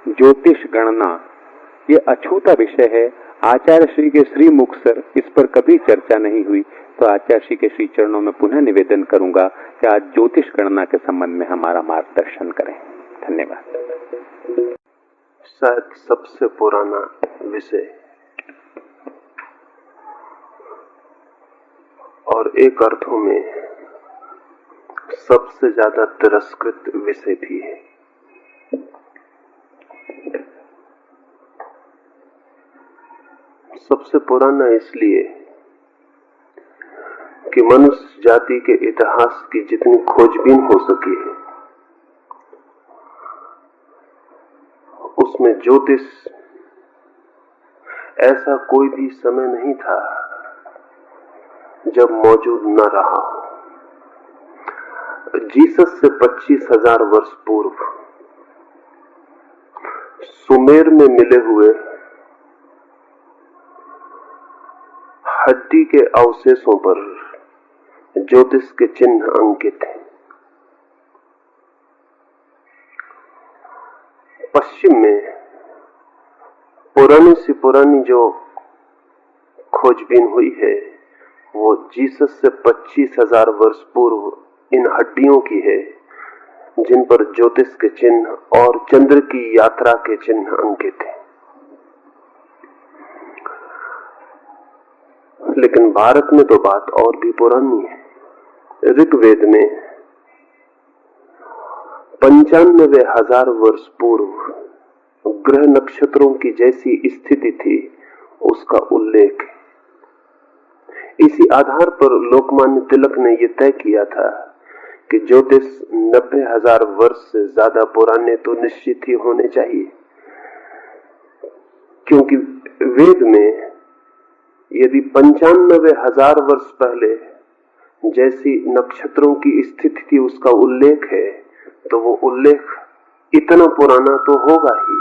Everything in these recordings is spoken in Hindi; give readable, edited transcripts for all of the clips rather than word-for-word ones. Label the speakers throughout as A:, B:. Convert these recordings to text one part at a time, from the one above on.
A: ज्योतिष गणना ये अछूता विषय है। आचार्य श्री के श्री मुख सर इस पर कभी चर्चा नहीं हुई, तो आचार्य श्री के श्री चरणों में पुनः निवेदन करूंगा कि आज ज्योतिष गणना के संबंध में हमारा मार्गदर्शन करें। धन्यवाद।
B: शायद सबसे पुराना विषय और एक अर्थों में सबसे ज्यादा तिरस्कृत विषय भी है। सबसे पुराना इसलिए कि मनुष्य जाति के इतिहास की जितनी खोजबीन हो सकी है उसमें ज्योतिष ऐसा कोई भी समय नहीं था जब मौजूद न रहा हो। जीसस से 25,000 वर्ष पूर्व सुमेर में मिले हुए हड्डी के अवशेषों पर ज्योतिष के चिन्ह अंकित हैं। पश्चिम में पुरानी से पुरानी जो खोजबीन हुई है वो जीसस से 25,000 वर्ष पूर्व इन हड्डियों की है जिन पर ज्योतिष के चिन्ह और चंद्र की यात्रा के चिन्ह अंकित हैं। लेकिन भारत में तो बात और भी पुरानी है। ऋग्वेद में 95,000 वर्ष पूर्व ग्रह नक्षत्रों की जैसी स्थिति थी उसका उल्लेख है। इसी आधार पर लोकमान्य तिलक ने यह तय किया था कि ज्योतिष 90,000 वर्ष से ज्यादा पुराने तो निश्चित ही होने चाहिए, क्योंकि वेद में यदि 95,000 वर्ष पहले जैसी नक्षत्रों की स्थिति थी उसका उल्लेख है तो वो उल्लेख इतना पुराना तो होगा ही,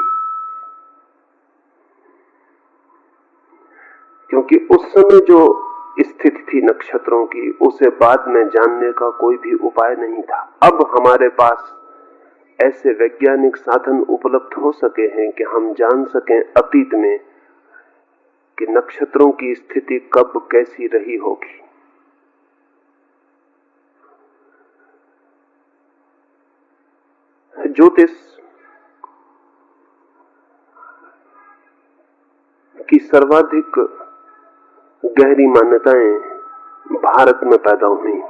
B: क्योंकि उस समय जो स्थिति थी नक्षत्रों की उसे बाद में जानने का कोई भी उपाय नहीं था। अब हमारे पास ऐसे वैज्ञानिक साधन उपलब्ध हो सके हैं कि हम जान सकें अतीत में कि नक्षत्रों की स्थिति कब कैसी रही होगी। ज्योतिष की सर्वाधिक गहरी मान्यताएं भारत में पैदा हुई।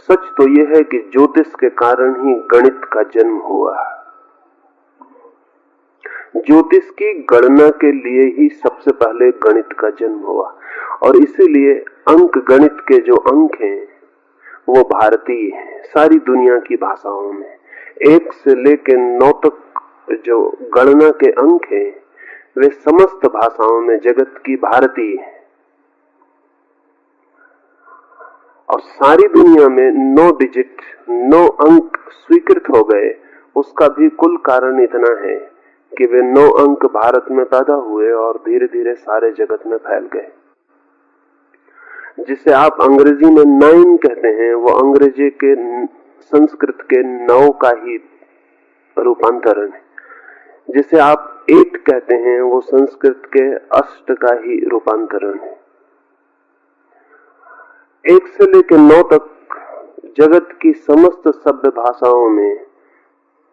B: सच तो यह है कि ज्योतिष के कारण ही गणित का जन्म हुआ। ज्योतिष की गणना के लिए ही सबसे पहले गणित का जन्म हुआ और इसीलिए अंक गणित के जो अंक हैं वो भारतीय हैं। सारी दुनिया की भाषाओं में 1 से लेकर 9 तक जो गणना के अंक हैं वे समस्त भाषाओं में जगत की भारतीय हैं और सारी दुनिया में 9 डिजिट 9 अंक स्वीकृत हो गए। उसका भी कुल कारण इतना है कि वे 9 अंक भारत में पैदा हुए और धीरे धीरे सारे जगत में फैल गए। जिसे आप अंग्रेजी में 9 कहते हैं वो अंग्रेजी के संस्कृत के 9 का ही रूपांतरण है। जिसे आप 8 कहते हैं वो संस्कृत के 8 का ही रूपांतरण है। 1 से लेकर 9 तक जगत की समस्त सभ्य भाषाओं में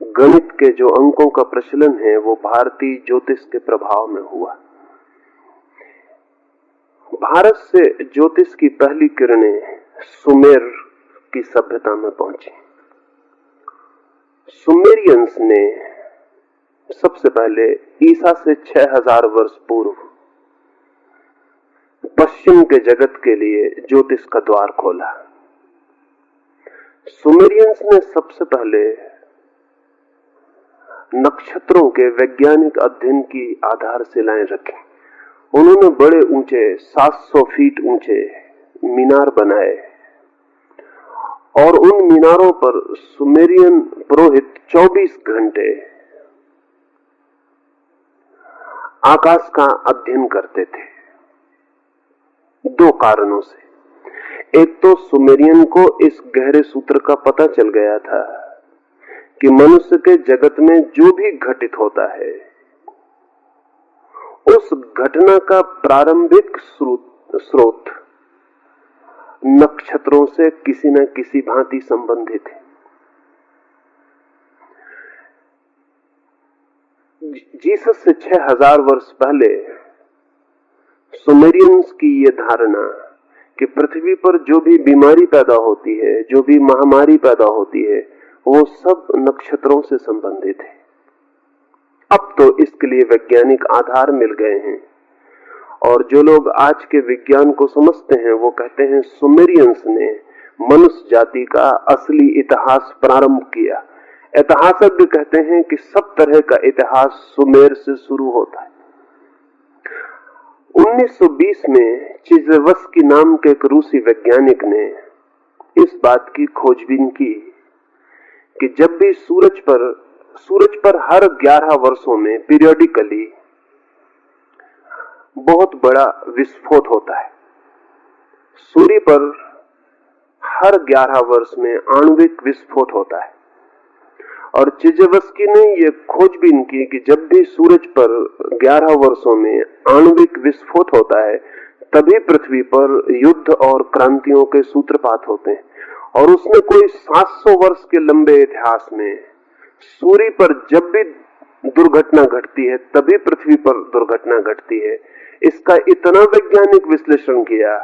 B: गणित के जो अंकों का प्रचलन है वो भारतीय ज्योतिष के प्रभाव में हुआ। भारत से ज्योतिष की पहली किरणें सुमेर की सभ्यता में पहुंची। सुमेरियंस ने सबसे पहले ईसा से 6,000 वर्ष पूर्व पश्चिम के जगत के लिए ज्योतिष का द्वार खोला। सुमेरियंस ने सबसे पहले नक्षत्रों के वैज्ञानिक अध्ययन की आधारशिलाएं रखी। उन्होंने बड़े ऊंचे 700 फीट ऊंचे मीनार बनाए और उन मीनारों पर सुमेरियन पुरोहित 24 घंटे आकाश का अध्ययन करते थे। 2 कारणों से। एक तो सुमेरियन को इस गहरे सूत्र का पता चल गया था कि मनुष्य के जगत में जो भी घटित होता है उस घटना का प्रारंभिक स्रोत नक्षत्रों से किसी न किसी भांति संबंधित है। जीसस से 6000 वर्ष पहले सुमेरियंस की यह धारणा कि पृथ्वी पर जो भी बीमारी पैदा होती है, जो भी महामारी पैदा होती है, वो सब नक्षत्रों से संबंधित है। अब तो इसके लिए वैज्ञानिक आधार मिल गए हैं और जो लोग आज के विज्ञान को समझते हैं वो कहते हैं सुमेरियंस ने मनुष्य जाति का असली इतिहास प्रारंभ किया। इतिहासज्ञ कहते हैं कि सब तरह का इतिहास सुमेर से शुरू होता है। 1920 में चिजेवस्की नाम के एक रूसी वैज्ञानिक ने इस बात की खोजबीन की कि जब भी सूरज पर हर 11 वर्षों में पीरियोडिकली बहुत बड़ा विस्फोट होता है। सूर्य पर हर 11 वर्ष में आणविक विस्फोट होता है और चिजेवस्की ने यह खोजबीन की कि जब भी सूरज पर 11 वर्षों में आणविक विस्फोट होता है तभी पृथ्वी पर युद्ध और क्रांतियों के सूत्रपात होते हैं। और उसने कोई 700 वर्ष के लंबे इतिहास में सूर्य पर जब भी दुर्घटना घटती है तभी पृथ्वी पर दुर्घटना घटती है, इसका इतना वैज्ञानिक विश्लेषण किया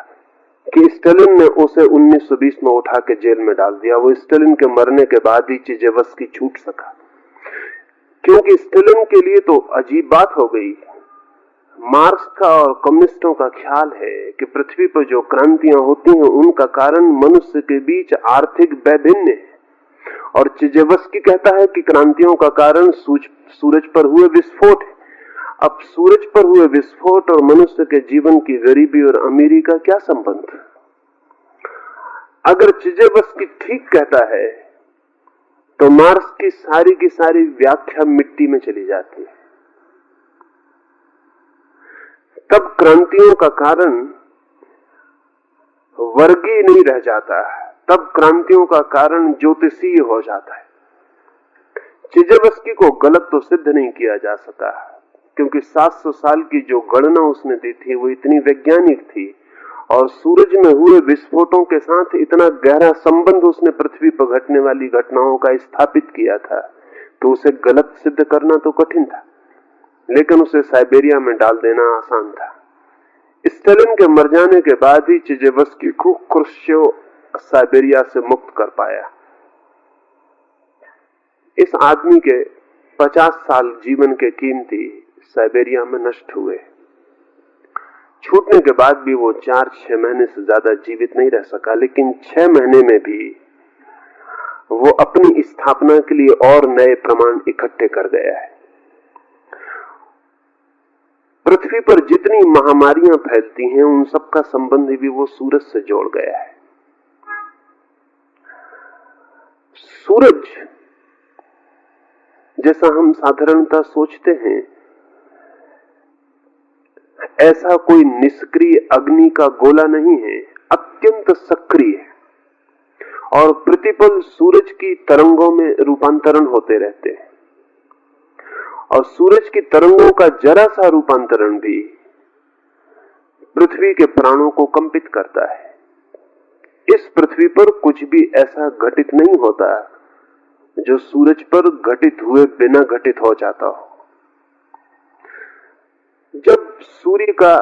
B: कि स्टालिन ने उसे 1920 में उठा के जेल में डाल दिया। वो स्टालिन के मरने के बाद ही चिजेवस्की छूट सका, क्योंकि स्टालिन के लिए तो अजीब बात हो गई। मार्क्स का और कम्युनिस्टों का ख्याल है कि पृथ्वी पर जो क्रांतियां होती हैं उनका कारण मनुष्य के बीच आर्थिक वैभिन्य है, और चिजेवस्की कहता है कि क्रांतियों का कारण सूरज पर हुए विस्फोट है। अब सूरज पर हुए विस्फोट और मनुष्य के जीवन की गरीबी और अमीरी का क्या संबंध? अगर चिजेवस्की ठीक कहता है तो मार्क्स की सारी व्याख्या मिट्टी में चली जाती है। तब क्रांतियों का कारण वर्गीय नहीं रह जाता, तब क्रांतियों का कारण ज्योतिषीय हो जाता है। चिजेवस्की को गलत तो सिद्ध नहीं किया जा सका, क्योंकि 700 साल की जो गणना उसने दी थी वो इतनी वैज्ञानिक थी और सूरज में हुए विस्फोटों के साथ इतना गहरा संबंध उसने पृथ्वी पर घटने वाली घटनाओं का स्थापित किया था, तो उसे गलत सिद्ध करना तो कठिन था, लेकिन उसे साइबेरिया में डाल देना आसान था। स्टालिन के मर जाने के बाद ही चिजेवस्की को क्रुश्चेव साइबेरिया से मुक्त कर पाया। इस आदमी के 50 साल जीवन के कीमती साइबेरिया में नष्ट हुए। छूटने के बाद भी वो 4-6 महीने से ज्यादा जीवित नहीं रह सका, लेकिन 6 महीने में भी वो अपनी स्थापना के लिए और नए प्रमाण इकट्ठे कर गया है। पृथ्वी पर जितनी महामारियां फैलती हैं उन सबका संबंध भी वो सूरज से जोड़ गया है। सूरज जैसा हम साधारणतः सोचते हैं, ऐसा कोई निष्क्रिय अग्नि का गोला नहीं है, अत्यंत सक्रिय है और प्रतिपल सूरज की तरंगों में रूपांतरण होते रहते हैं और सूरज की तरंगों का जरा सा रूपांतरण भी पृथ्वी के प्राणों को कंपित करता है। इस पृथ्वी पर कुछ भी ऐसा घटित नहीं होता जो सूरज पर घटित हुए बिना घटित हो जाता हो। जब सूर्य का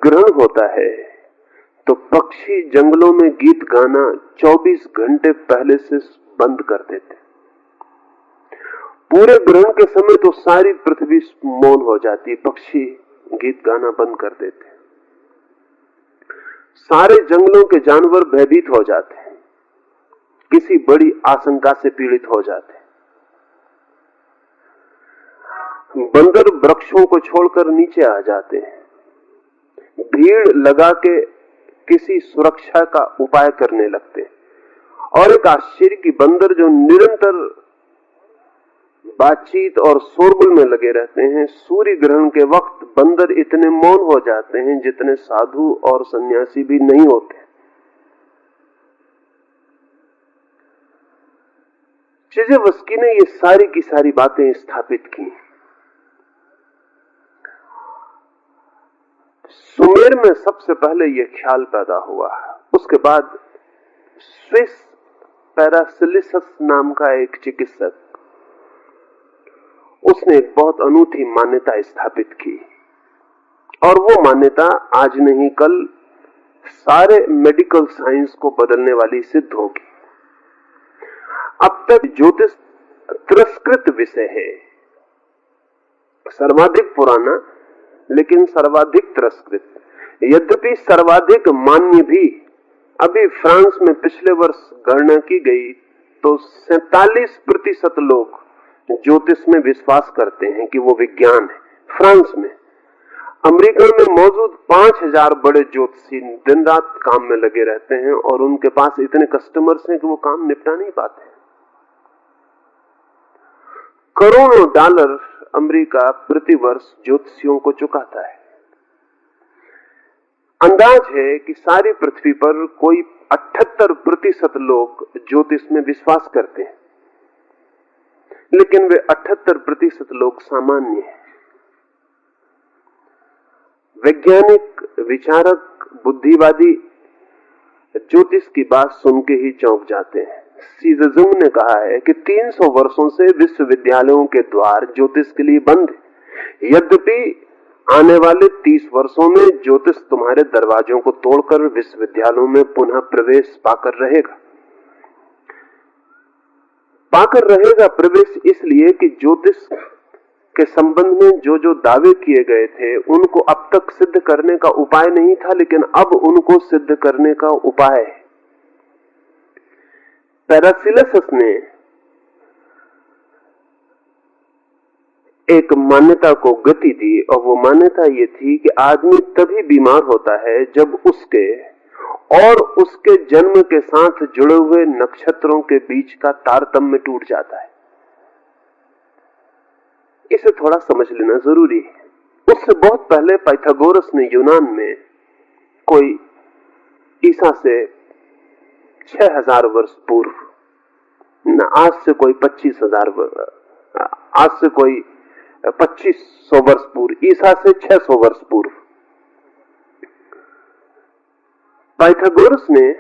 B: ग्रहण होता है तो पक्षी जंगलों में गीत गाना 24 घंटे पहले से बंद कर देते। पूरे ग्रहण के समय तो सारी पृथ्वी मौन हो जाती, पक्षी गीत गाना बंद कर देते। सारे जंगलों के जानवर भयभीत हो जाते हैं, किसी बड़ी आशंका से पीड़ित हो जाते हैं। बंदर वृक्षों को छोड़कर नीचे आ जाते हैं, भीड़ लगा के किसी सुरक्षा का उपाय करने लगते हैं। और एक आश्चर्य की बंदर जो निरंतर बातचीत और शोरगुल में लगे रहते हैं, सूर्य ग्रहण के वक्त बंदर इतने मौन हो जाते हैं जितने साधु और सन्यासी भी नहीं होते। चिजेवस्की ने ये सारी की सारी बातें स्थापित की। सुमेर में सबसे पहले यह ख्याल पैदा हुआ, उसके बाद स्विस पैरासिलिसस नाम का एक चिकित्सक, उसने एक बहुत अनूठी मान्यता स्थापित की, और वो मान्यता आज नहीं कल सारे मेडिकल साइंस को बदलने वाली सिद्ध होगी। अब तक ज्योतिष तिरस्कृत विषय है, सर्वाधिक पुराना लेकिन सर्वाधिक तिरस्कृत, यद्यपि सर्वाधिक मान्य भी। अभी फ्रांस में पिछले वर्ष गणना की गई तो 47% लोग ज्योतिष में विश्वास करते हैं कि वो विज्ञान है। फ्रांस में, अमेरिका में मौजूद 5000 बड़े ज्योतिषी दिन रात काम में लगे रहते हैं और उनके पास इतने कस्टमर्स हैं कि वो काम निपटा नहीं पाते। करोड़ों डॉलर अमेरिका प्रतिवर्ष ज्योतिषियों को चुकाता है। अंदाज है कि सारी पृथ्वी पर कोई 78% लोग ज्योतिष में विश्वास करते हैं, लेकिन वे 78% लोग सामान्य हैं। वैज्ञानिक, विचारक, बुद्धिवादी ज्योतिष की बात सुन के ही चौंक जाते हैं। सीजजुंग ने कहा है कि 300 वर्षों से विश्वविद्यालयों के द्वार ज्योतिष के लिए बंद है, यद्यपि आने वाले 30 वर्षों में ज्योतिष तुम्हारे दरवाजों को तोड़कर विश्वविद्यालयों में पुनः प्रवेश पाकर रहेगा प्रवेश, इसलिए कि ज्योतिष के संबंध में जो जो दावे किए गए थे उनको अब तक सिद्ध करने का उपाय नहीं था, लेकिन अब उनको सिद्ध करने का उपाय है। पैरासिलिसस ने एक मान्यता को गति दी, और वो मान्यता ये थी कि आदमी तभी बीमार होता है जब उसके और उसके जन्म के साथ जुड़े हुए नक्षत्रों के बीच का तारतम्य टूट जाता है। इसे थोड़ा समझ लेना जरूरी है। उससे बहुत पहले पाइथागोरस ने यूनान में कोई ईसा से 6000 वर्ष पूर्व, आज से कोई 2500 वर्ष पूर्व, ईसा से 600 वर्ष पूर्व, पाइथागोरस ने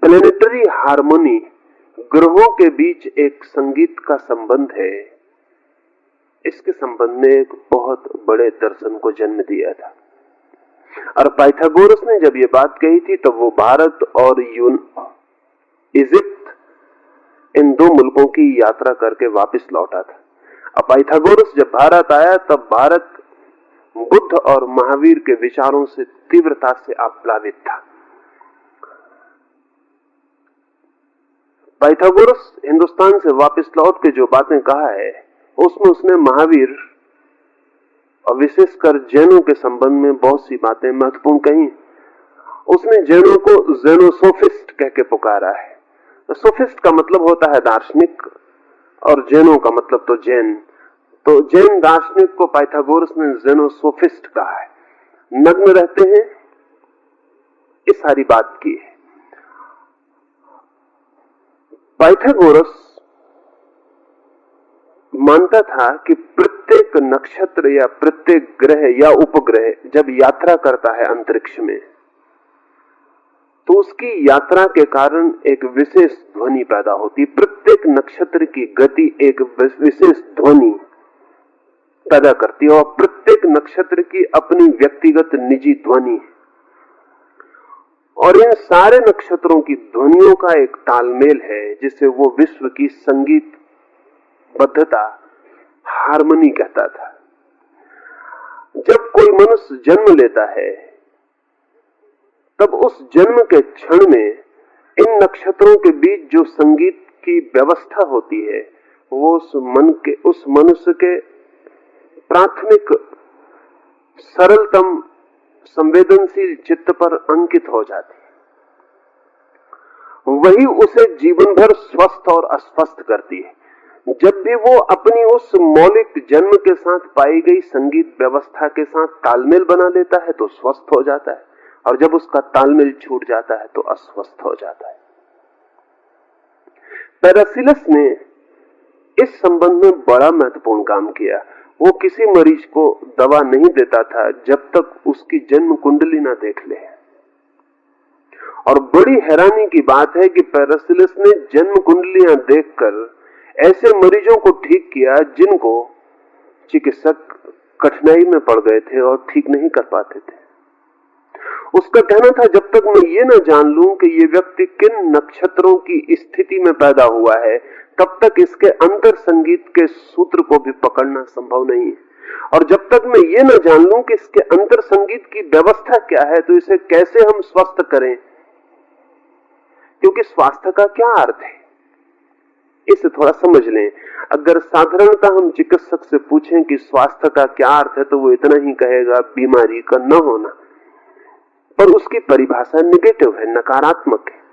B: प्लेनेटरी हार्मोनी, ग्रहों के बीच एक संगीत का संबंध है, इसके संबंध में एक बहुत बड़े दर्शन को जन्म दिया था। और पाइथागोरस ने जब ये बात कही थी तब वो भारत और इजिप्ट, इन दो मुल्कों की यात्रा करके वापस लौटा था। अब पाइथागोरस जब भारत आया तब भारत बुद्ध और महावीर के विचारों से तीव्रता से आप्लावित था। पाइथागोरस हिंदुस्तान से वापस लौट के जो बातें कहा है उसमें उसने महावीर और विशेषकर जैनों के संबंध में बहुत सी बातें महत्वपूर्ण कही। उसने जैनों को जेनोसोफिस्ट कह के पुकारा है। सोफिस्ट का मतलब होता है दार्शनिक, और जैनों का मतलब तो जैन। तो जैन दार्शनिक को पाइथागोरस ने जेनोसोफिस्ट कहा है। नग्न रहते हैं, इस सारी बात की है। पाइथागोरस मानता था कि प्रत्येक नक्षत्र या प्रत्येक ग्रह या उपग्रह जब यात्रा करता है अंतरिक्ष में तो उसकी यात्रा के कारण एक विशेष ध्वनि पैदा होती। प्रत्येक नक्षत्र की गति एक विशेष ध्वनि पैदा करती है और प्रत्येक नक्षत्र की अपनी व्यक्तिगत निजी ध्वनि है, और इन सारे नक्षत्रों की ध्वनियों का एक तालमेल है जिसे वो विश्व की संगीत बद्धता, हार्मनी कहता था। जब कोई मनुष्य जन्म लेता है तब उस जन्म के क्षण में इन नक्षत्रों के बीच जो संगीत की व्यवस्था होती है वो उस मनुष्य के प्राथमिक सरलतम संवेदनशील चित्त पर अंकित हो जाती है। वही उसे जीवन भर स्वस्थ और अस्वस्थ करती है। जब भी वो अपनी उस मौलिक जन्म के साथ पाई गई संगीत व्यवस्था के साथ तालमेल बना लेता है तो स्वस्थ हो जाता है, और जब उसका तालमेल छूट जाता है तो अस्वस्थ हो जाता है। पैरासिलस ने इस संबंध में बड़ा महत्वपूर्ण काम किया। वो किसी मरीज को दवा नहीं देता था जब तक उसकी जन्म कुंडली ना देख ले। और बड़ी हैरानी की बात है कि पैरासिलस ने जन्म कुंडलियां देखकर ऐसे मरीजों को ठीक किया जिनको चिकित्सक कठिनाई में पड़ गए थे और ठीक नहीं कर पाते थे। उसका कहना था, जब तक मैं ये न जान लूं कि ये व्यक्ति किन नक्षत्रों की स्थिति में पैदा हुआ है, तब तक इसके अंतर संगीत के सूत्र को भी पकड़ना संभव नहीं है। और जब तक मैं ये न जान लूं कि इसके अंतर संगीत की व्यवस्था क्या है, तो इसे कैसे हम स्वस्थ करें। क्योंकि स्वास्थ्य का क्या अर्थ है, इसे थोड़ा समझ लें। अगर साधारणतः हम चिकित्सक से पूछें कि स्वास्थ्य का क्या अर्थ है, तो वो इतना ही कहेगा, बीमारी का न होना। पर उसकी परिभाषा निगेटिव है, नकारात्मक है।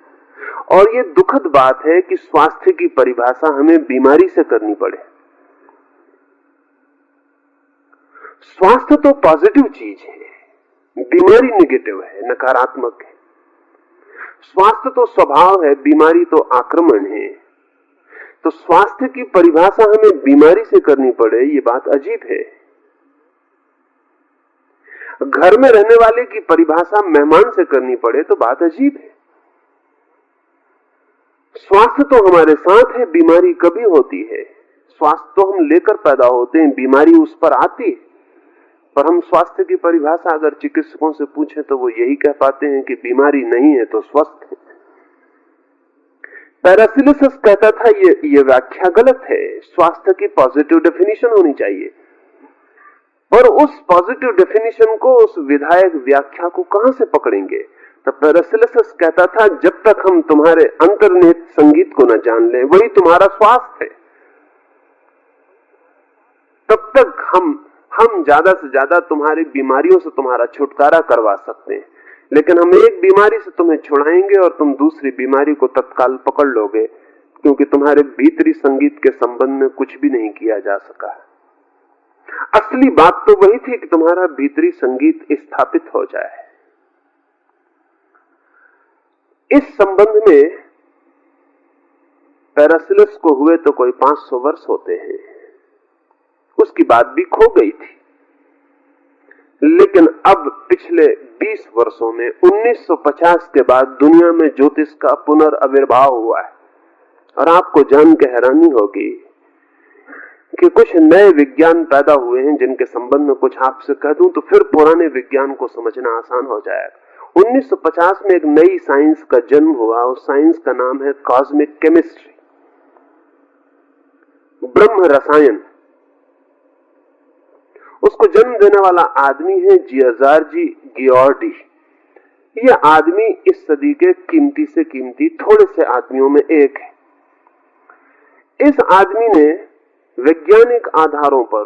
B: और ये दुखद बात है कि स्वास्थ्य की परिभाषा हमें बीमारी से करनी पड़े। स्वास्थ्य तो पॉजिटिव चीज है, बीमारी निगेटिव है, नकारात्मक है। स्वास्थ्य तो स्वभाव है, बीमारी तो आक्रमण है। तो स्वास्थ्य की परिभाषा हमें बीमारी से करनी पड़े, ये बात अजीब है। घर में रहने वाले की परिभाषा मेहमान से करनी पड़े तो बात अजीब है। स्वास्थ्य तो हमारे साथ है, बीमारी कभी होती है। स्वास्थ्य तो हम लेकर पैदा होते हैं, बीमारी उस पर आती है। पर हम स्वास्थ्य की परिभाषा अगर चिकित्सकों से पूछें तो वो यही कह पाते हैं कि बीमारी नहीं है तो स्वस्थ है। पैरासिलिस कहता था ये व्याख्या गलत है, स्वास्थ्य की पॉजिटिव डेफिनेशन होनी चाहिए। और उस पॉजिटिव डेफिनेशन को, उस विधायक व्याख्या को कहां से पकड़ेंगे? तो पैरासिलिस कहता था, जब तक हम तुम्हारे अंतर्निहित संगीत को न जान लें, वही तुम्हारा स्वास्थ्य है, तब तक हम ज्यादा से ज्यादा तुम्हारी बीमारियों से तुम्हारा छुटकारा करवा सकते हैं। लेकिन हम एक बीमारी से तुम्हें छुड़ाएंगे और तुम दूसरी बीमारी को तत्काल पकड़ लोगे, क्योंकि तुम्हारे भीतरी संगीत के संबंध में कुछ भी नहीं किया जा सका। असली बात तो वही थी कि तुम्हारा भीतरी संगीत स्थापित हो जाए। इस संबंध में पैरासिलिस को हुए तो कोई 500 वर्ष होते हैं। उसकी बात भी खो गई थी। लेकिन अब पिछले 20 वर्षों में 1950 के बाद दुनिया में ज्योतिष का पुनर्आविर्भाव हुआ है। और आपको जान के हैरानी होगी कि कुछ नए विज्ञान पैदा हुए हैं जिनके संबंध में कुछ आपसे कह दूं तो फिर पुराने विज्ञान को समझना आसान हो जाएगा। 1950 में एक नई साइंस का जन्म हुआ। उस साइंस का नाम है कॉस्मिक केमिस्ट्री, ब्रह्म रसायन। उसको जन्म देने वाला आदमी है जियाजार्जी गियोर्डी। यह आदमी इस सदी के कीमती से कीमती थोड़े से आदमियों में एक है। इस आदमी ने वैज्ञानिक आधारों पर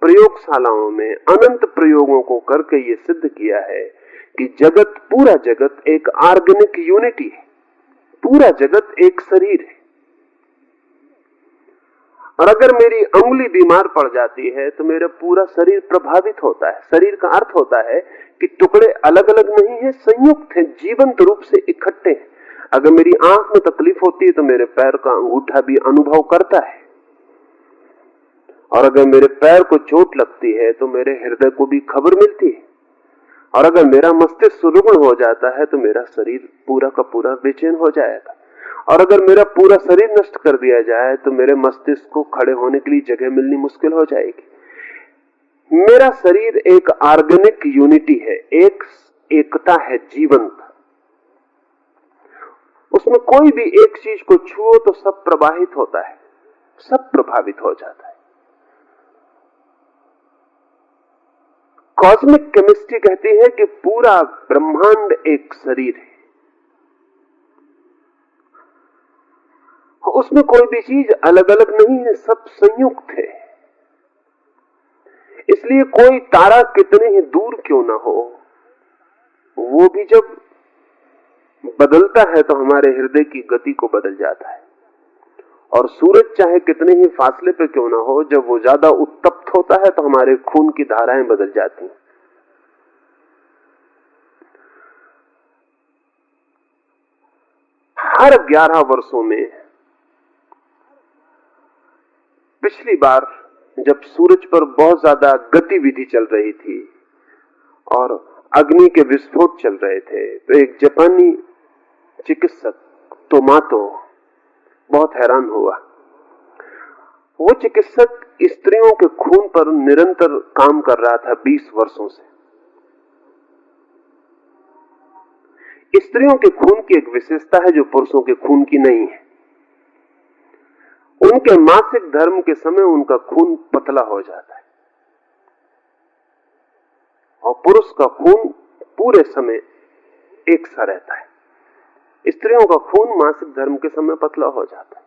B: प्रयोगशालाओं में अनंत प्रयोगों को करके ये सिद्ध किया है कि जगत, पूरा जगत एक ऑर्गेनिक यूनिटी है। पूरा जगत एक शरीर है। और अगर मेरी अंगुली बीमार पड़ जाती है तो मेरा पूरा शरीर प्रभावित होता है। शरीर का अर्थ होता है कि टुकड़े अलग अलग नहीं है, संयुक्त हैं, जीवंत रूप से इकट्ठे हैं। अगर मेरी आंख में तकलीफ होती है तो मेरे पैर का अंगूठा भी अनुभव करता है। और अगर मेरे पैर को चोट लगती है तो मेरे हृदय को भी खबर मिलती है। और अगर मेरा मस्तिष्क रुग्ण हो जाता है तो मेरा शरीर पूरा का पूरा बेचैन हो जाएगा। और अगर मेरा पूरा शरीर नष्ट कर दिया जाए तो मेरे मस्तिष्क को खड़े होने के लिए जगह मिलनी मुश्किल हो जाएगी। मेरा शरीर एक ऑर्गेनिक यूनिटी है, एक एकता है, जीवंत। उसमें कोई भी एक चीज को छुओ तो सब प्रवाहित होता है, सब प्रभावित हो जाता है। कॉस्मिक केमिस्ट्री कहती है कि पूरा ब्रह्मांड एक शरीर है। उसमें कोई भी चीज अलग अलग नहीं है, सब संयुक्त है। इसलिए कोई तारा कितने ही दूर क्यों ना हो, वो भी जब बदलता है तो हमारे हृदय की गति को बदल जाता है। और सूरज चाहे कितने ही फासले पे क्यों ना हो, जब वो ज्यादा उत्तप्त होता है तो हमारे खून की धाराएं बदल जाती हैं। हर 11 वर्षों में पिछली बार जब सूरज पर बहुत ज्यादा गतिविधि चल रही थी और अग्नि के विस्फोट चल रहे थे, तो एक जापानी चिकित्सक तोमातो बहुत हैरान हुआ। वो चिकित्सक स्त्रियों के खून पर निरंतर काम कर रहा था 20 वर्षों से। स्त्रियों के खून की एक विशेषता है जो पुरुषों के खून की नहीं है। उनके मासिक धर्म के समय उनका खून पतला हो जाता है और पुरुष का खून पूरे समय एक सा रहता है। स्त्रियों का खून मासिक धर्म के समय पतला हो जाता है,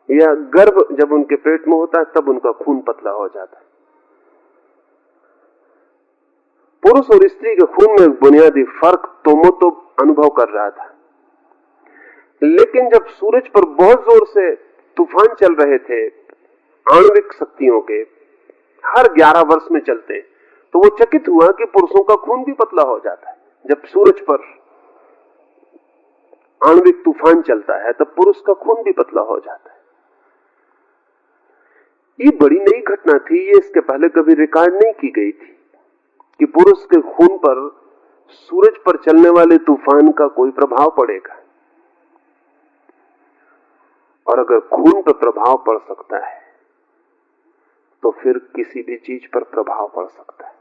B: या गर्भ जब उनके पेट में होता है तब उनका खून पतला हो जाता है। पुरुष और स्त्री के खून में एक बुनियादी फर्क तोमोतो अनुभव कर रहा था। लेकिन जब सूरज पर बहुत जोर से तूफान चल रहे थे आणविक शक्तियों के, हर 11 वर्ष में चलते, तो वो चकित हुआ कि पुरुषों का खून भी पतला हो जाता है। जब सूरज पर आणविक तूफान चलता है तब पुरुष का खून भी पतला हो जाता है। ये बड़ी नई घटना थी, ये इसके पहले कभी रिकॉर्ड नहीं की गई थी कि पुरुष के खून पर सूरज पर चलने वाले तूफान का कोई प्रभाव पड़ेगा। और अगर खून पर प्रभाव पड़ सकता है तो फिर किसी भी चीज पर प्रभाव पड़ सकता है।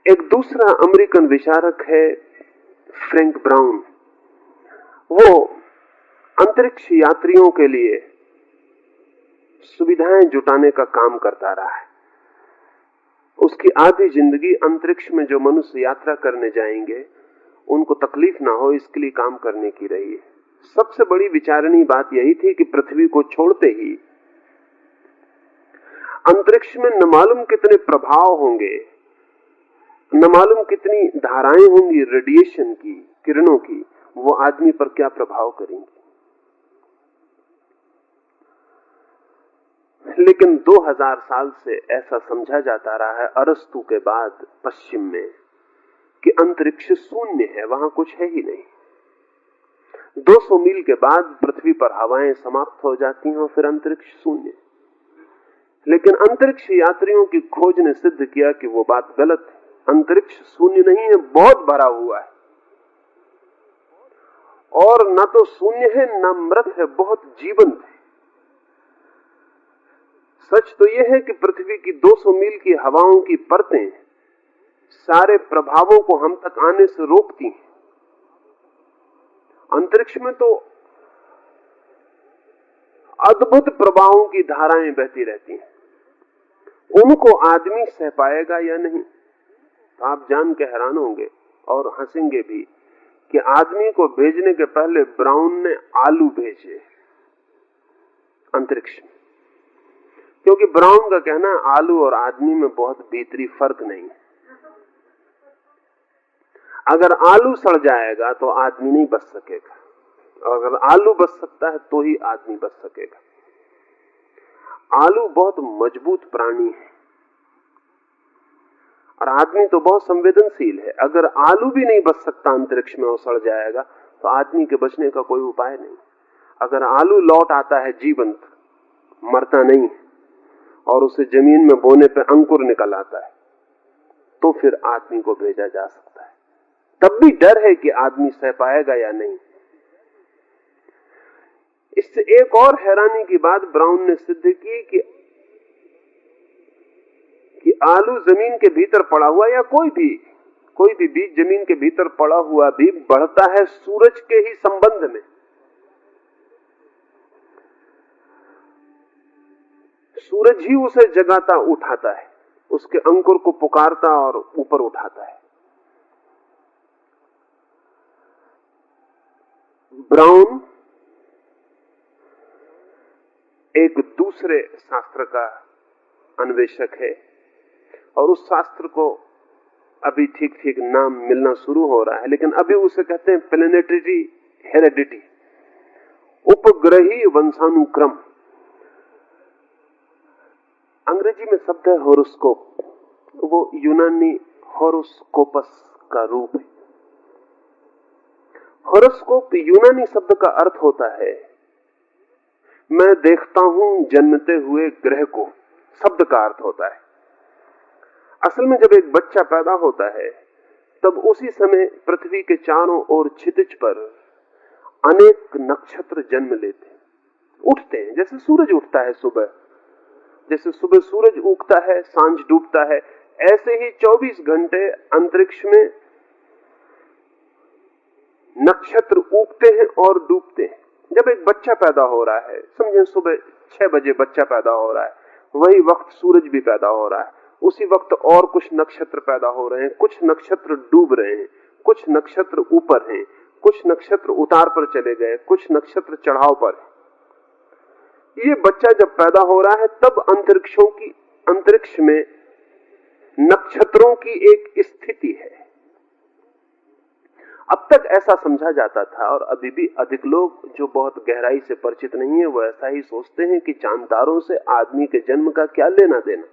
B: एक दूसरा अमेरिकन विचारक है फ्रैंक ब्राउन। वो अंतरिक्ष यात्रियों के लिए सुविधाएं जुटाने का काम करता रहा है। उसकी आधी जिंदगी अंतरिक्ष में जो मनुष्य यात्रा करने जाएंगे उनको तकलीफ ना हो इसके लिए काम करने की रही है। सबसे बड़ी विचारणीय बात यही थी कि पृथ्वी को छोड़ते ही अंतरिक्ष में न मालूम कितने प्रभाव होंगे, न मालूम कितनी धाराएं होंगी रेडिएशन की, किरणों की, वो आदमी पर क्या प्रभाव करेंगी। लेकिन 2000 साल से ऐसा समझा जाता रहा है अरस्तु के बाद पश्चिम में कि अंतरिक्ष शून्य है, वहां कुछ है ही नहीं। 200 मील के बाद पृथ्वी पर हवाएं समाप्त हो जाती हैं और फिर अंतरिक्ष शून्य। लेकिन अंतरिक्ष यात्रियों की खोज ने सिद्ध किया कि वो बात गलत है। अंतरिक्ष शून्य नहीं है, बहुत भरा हुआ है, और न तो शून्य है न मृत है, बहुत जीवंत है। सच तो यह है कि पृथ्वी की 200 मील की हवाओं की परतें सारे प्रभावों को हम तक आने से रोकती हैं। अंतरिक्ष में तो अद्भुत प्रभावों की धाराएं बहती रहती हैं। उनको आदमी सह पाएगा या नहीं, तो आप जान के हैरान होंगे और हंसेंगे भी कि आदमी को भेजने के पहले ब्राउन ने आलू भेजे अंतरिक्ष में, क्योंकि ब्राउन का कहना है आलू और आदमी में बहुत भीतरी फर्क नहीं है। अगर आलू सड़ जाएगा तो आदमी नहीं बच सकेगा, और अगर आलू बच सकता है तो ही आदमी बच सकेगा। आलू बहुत मजबूत प्राणी है और आदमी तो बहुत संवेदनशील है। अगर आलू भी नहीं बच सकता अंतरिक्ष में और सड़ जाएगा तो आदमी के बचने का कोई उपाय नहीं। अगर आलू लौट आता है जीवंत, मरता नहीं, और उसे जमीन में बोने पर अंकुर निकल आता है, तो फिर आदमी को भेजा जा सकता है। तब भी डर है कि आदमी सह पाएगा या नहीं। इससे एक और हैरानी की बात ब्राउन ने सिद्ध की कि आलू जमीन के भीतर पड़ा हुआ या कोई भी बीज जमीन के भीतर पड़ा हुआ भी बढ़ता है सूरज के ही संबंध में। सूरज ही उसे जगाता उठाता है, उसके अंकुर को पुकारता और ऊपर उठाता है। ब्राउन एक दूसरे शास्त्र का अन्वेषक है और उस शास्त्र को अभी ठीक ठीक नाम मिलना शुरू हो रहा है, लेकिन अभी उसे कहते हैं प्लेनेटरी हेरेडिटी, उपग्रही वंशानुक्रम। अंग्रेजी में शब्द है होरोस्कोप, वो यूनानी होरोस्कोपस का रूप है। होरोस्कोप यूनानी शब्द का अर्थ होता है मैं देखता हूं जन्मते हुए ग्रह को, शब्द का अर्थ होता है। असल में जब एक बच्चा पैदा होता है तब उसी समय पृथ्वी के चारों ओर क्षितिज पर अनेक नक्षत्र जन्म लेते हैं, उठते हैं। जैसे सूरज उठता है सुबह, जैसे सुबह सूरज उगता है, सांझ डूबता है, ऐसे ही 24 घंटे अंतरिक्ष में नक्षत्र उगते हैं और डूबते हैं। जब एक बच्चा पैदा हो रहा है, समझे सुबह 6 बजे बच्चा पैदा हो रहा है, वही वक्त सूरज भी पैदा हो रहा है, उसी वक्त और कुछ नक्षत्र पैदा हो रहे हैं, कुछ नक्षत्र डूब रहे हैं, कुछ नक्षत्र ऊपर हैं, कुछ नक्षत्र उतार पर चले गए, कुछ नक्षत्र चढ़ाव पर है। ये बच्चा जब पैदा हो रहा है तब अंतरिक्ष में नक्षत्रों की एक स्थिति है। अब तक ऐसा समझा जाता था, और अभी भी अधिक लोग जो बहुत गहराई से परिचित नहीं है वो ऐसा ही सोचते हैं कि चांद तारों से आदमी के जन्म का क्या लेना देना।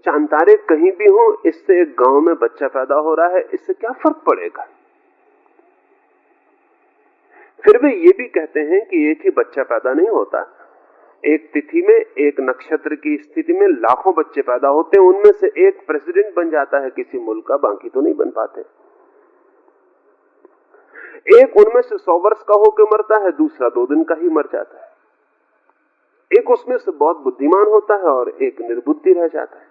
B: चांद तारे कहीं भी हो, इससे एक गांव में बच्चा पैदा हो रहा है, इससे क्या फर्क पड़ेगा। फिर वे ये भी कहते हैं कि एक ही बच्चा पैदा नहीं होता, एक तिथि में एक नक्षत्र की स्थिति में लाखों बच्चे पैदा होते हैं, उनमें से एक प्रेसिडेंट बन जाता है किसी मुल्क का, बाकी तो नहीं बन पाते। एक उनमें से 100 वर्ष का होकर मरता है, दूसरा 2 दिन का ही मर जाता है। एक उसमें से बहुत बुद्धिमान होता है और एक निर्बुद्धि रह जाता है।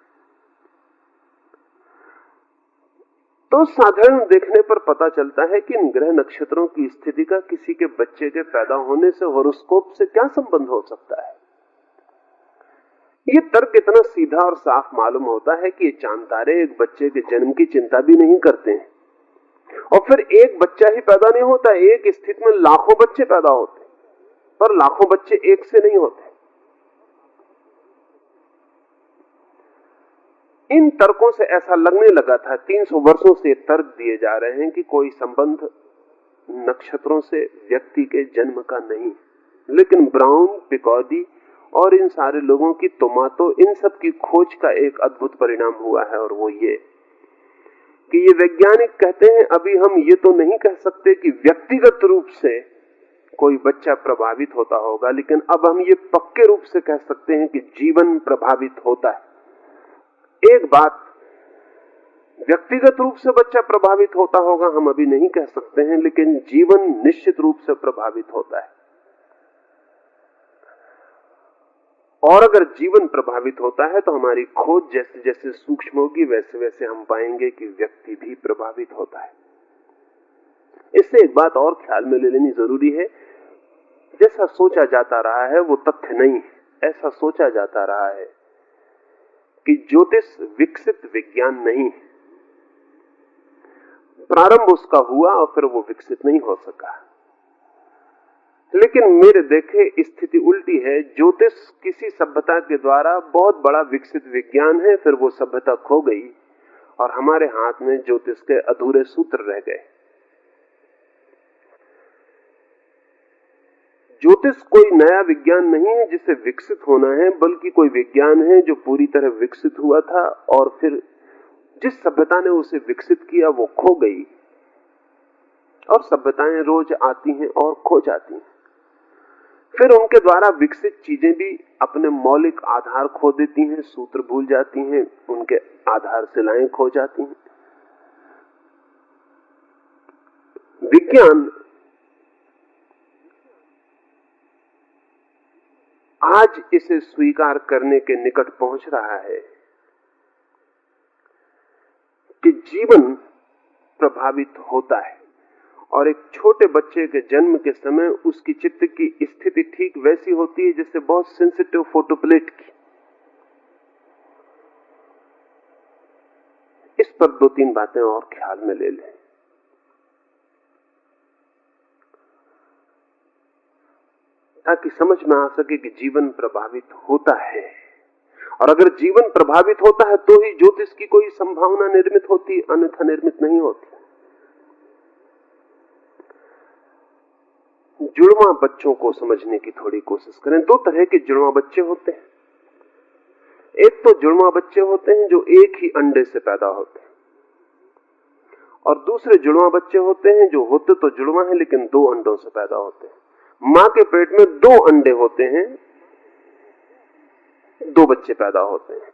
B: तो साधारण देखने पर पता चलता है कि इन ग्रह नक्षत्रों की स्थिति का किसी के बच्चे के पैदा होने से होरोस्कोप से क्या संबंध हो सकता है। ये तर्क इतना सीधा और साफ मालूम होता है कि ये चांद तारे एक बच्चे के जन्म की चिंता भी नहीं करते हैं, और फिर एक बच्चा ही पैदा नहीं होता, एक स्थिति में लाखों बच्चे पैदा होते, पर लाखों बच्चे एक से नहीं होते। इन तर्कों से ऐसा लगने लगा था, 300 वर्षों से तर्क दिए जा रहे हैं कि कोई संबंध नक्षत्रों से व्यक्ति के जन्म का नहीं। लेकिन ब्राउन, पिकॉडी और इन सारे लोगों की तो इन सब की खोज का एक अद्भुत परिणाम हुआ है, और वो ये कि ये वैज्ञानिक कहते हैं अभी हम ये तो नहीं कह सकते कि व्यक्तिगत रूप से कोई बच्चा प्रभावित होता होगा, लेकिन अब हम ये पक्के रूप से कह सकते हैं कि जीवन प्रभावित होता है। एक बात, व्यक्तिगत रूप से बच्चा प्रभावित होता होगा हम अभी नहीं कह सकते हैं, लेकिन जीवन निश्चित रूप से प्रभावित होता है। और अगर जीवन प्रभावित होता है तो हमारी खोज जैसे जैसे सूक्ष्म होगी वैसे वैसे हम पाएंगे कि व्यक्ति भी प्रभावित होता है। इससे एक बात और ख्याल में ले लेनी जरूरी है, जैसा सोचा जाता रहा है वो तथ्य नहीं। ऐसा सोचा जाता रहा है कि ज्योतिष विकसित विज्ञान नहीं, प्रारंभ उसका हुआ और फिर वो विकसित नहीं हो सका। लेकिन मेरे देखे स्थिति उल्टी है। ज्योतिष किसी सभ्यता के द्वारा बहुत बड़ा विकसित विज्ञान है, फिर वो सभ्यता खो गई और हमारे हाथ में ज्योतिष के अधूरे सूत्र रह गए। ज्योतिष कोई नया विज्ञान नहीं है जिसे विकसित होना है, बल्कि कोई विज्ञान है जो पूरी तरह विकसित हुआ था और फिर जिस सभ्यता ने उसे विकसित किया वो खो गई, और सभ्यताएं रोज आती हैं और खो जाती हैं। फिर उनके द्वारा विकसित चीजें भी अपने मौलिक आधार खो देती हैं, सूत्र भूल जाती हैं, उनके आधारशिलाएं खो जाती हैं। विज्ञान आज इसे स्वीकार करने के निकट पहुंच रहा है कि जीवन प्रभावित होता है, और एक छोटे बच्चे के जन्म के समय उसकी चित्त की स्थिति ठीक वैसी होती है जैसे बहुत सेंसिटिव फोटोप्लेट की। इस पर 2-3 बातें और ख्याल में ले लें। ताकि समझ में आ सके कि जीवन प्रभावित होता है, और अगर जीवन प्रभावित होता है तो ही ज्योतिष की कोई संभावना निर्मित होती, अन्यथा निर्मित नहीं होती। जुड़वा बच्चों को समझने की थोड़ी कोशिश करें। 2 तरह के जुड़वा बच्चे होते हैं। एक तो जुड़वा बच्चे होते हैं जो एक ही अंडे से पैदा होते हैं, और दूसरे जुड़वा बच्चे होते हैं जो होते तो जुड़वा है लेकिन 2 अंडों से पैदा होते हैं। मां के पेट में 2 अंडे होते हैं, 2 बच्चे पैदा होते हैं।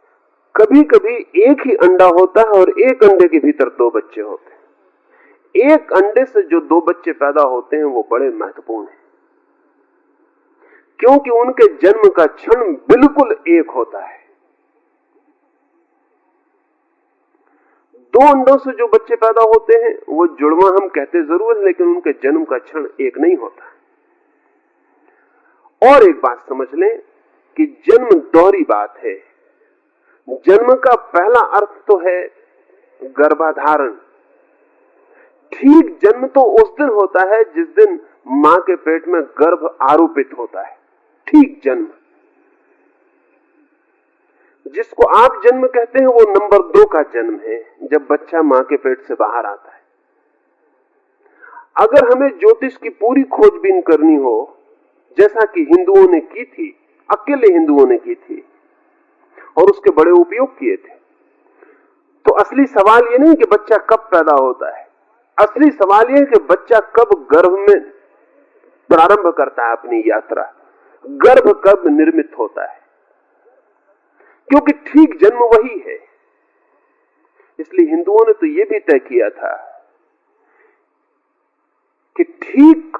B: कभी कभी एक ही अंडा होता है और एक अंडे के भीतर 2 बच्चे होते हैं। एक अंडे से जो 2 बच्चे पैदा होते हैं वो बड़े महत्वपूर्ण हैं, क्योंकि उनके जन्म का क्षण बिल्कुल एक होता है। 2 अंडों से जो बच्चे पैदा होते हैं वो जुड़वा हम कहते जरूर है, लेकिन उनके जन्म का क्षण एक नहीं होता। और एक बात समझ लें कि जन्म दोहरी बात है। जन्म का पहला अर्थ तो है गर्भाधारण। ठीक जन्म तो उस दिन होता है जिस दिन मां के पेट में गर्भ आरोपित होता है। ठीक जन्म, जिसको आप जन्म कहते हैं, वो नंबर 2 का जन्म है, जब बच्चा मां के पेट से बाहर आता है। अगर हमें ज्योतिष की पूरी खोजबीन करनी हो, जैसा कि हिंदुओं ने की थी, अकेले हिंदुओं ने की थी और उसके बड़े उपयोग किए थे, तो असली सवाल ये नहीं कि बच्चा कब पैदा होता है। असली सवाल यह है कि बच्चा कब गर्भ में प्रारंभ करता है अपनी यात्रा, गर्भ कब निर्मित होता है, क्योंकि ठीक जन्म वही है। इसलिए हिंदुओं ने तो यह भी तय किया था कि ठीक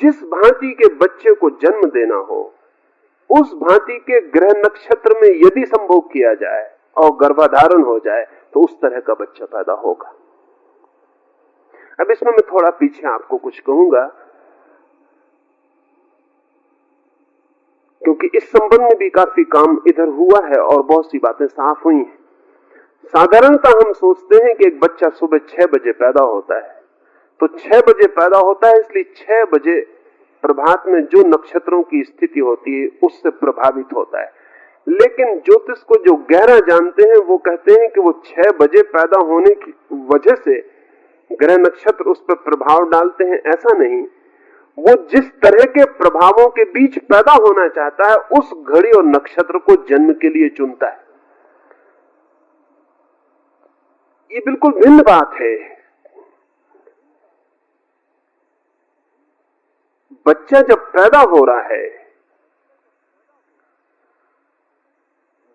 B: जिस भांति के बच्चे को जन्म देना हो, उस भांति के ग्रह नक्षत्र में यदि संभोग किया जाए और गर्भाधारण हो जाए तो उस तरह का बच्चा पैदा होगा। अब इसमें मैं थोड़ा पीछे आपको कुछ कहूंगा, क्योंकि इस संबंध में भी काफी काम इधर हुआ है और बहुत सी बातें साफ हुई हैं। साधारणतः हम सोचते हैं कि एक बच्चा सुबह 6 बजे पैदा होता है, तो 6 बजे पैदा होता है, इसलिए 6 बजे प्रभात में जो नक्षत्रों की स्थिति होती है उससे प्रभावित होता है। लेकिन ज्योतिष को जो गहरा जानते हैं वो कहते हैं कि वो 6 बजे पैदा होने की वजह से ग्रह नक्षत्र उस पर प्रभाव डालते हैं, ऐसा नहीं। वो जिस तरह के प्रभावों के बीच पैदा होना चाहता है उस घड़ी और नक्षत्र को जन्म के लिए चुनता है। ये बिल्कुल भिन्न बात है। बच्चा जब पैदा हो रहा है,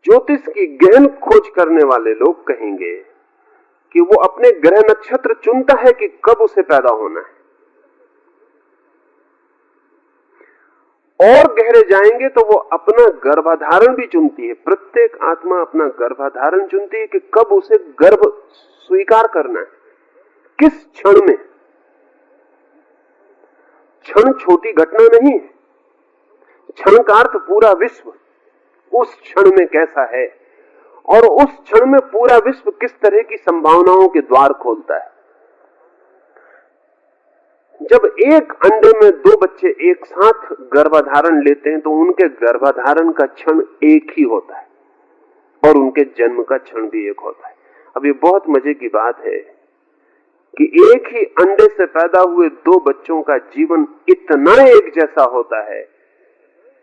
B: ज्योतिष की गहन खोज करने वाले लोग कहेंगे कि वो अपने ग्रह नक्षत्र चुनता है कि कब उसे पैदा होना है। और गहरे जाएंगे तो वो अपना गर्भाधारण भी चुनती है। प्रत्येक आत्मा अपना गर्भाधारण चुनती है कि कब उसे गर्भ स्वीकार करना है, किस क्षण में। क्षण छोटी घटना नहीं है, क्षण का अर्थ पूरा विश्व उस क्षण में कैसा है और उस क्षण में पूरा विश्व किस तरह की संभावनाओं के द्वार खोलता है। जब एक अंडे में 2 बच्चे एक साथ गर्भाधारण लेते हैं तो उनके गर्भाधारण का क्षण एक ही होता है और उनके जन्म का क्षण भी एक होता है। अब ये बहुत मजे की बात है कि एक ही अंडे से पैदा हुए 2 बच्चों का जीवन इतना एक जैसा होता है,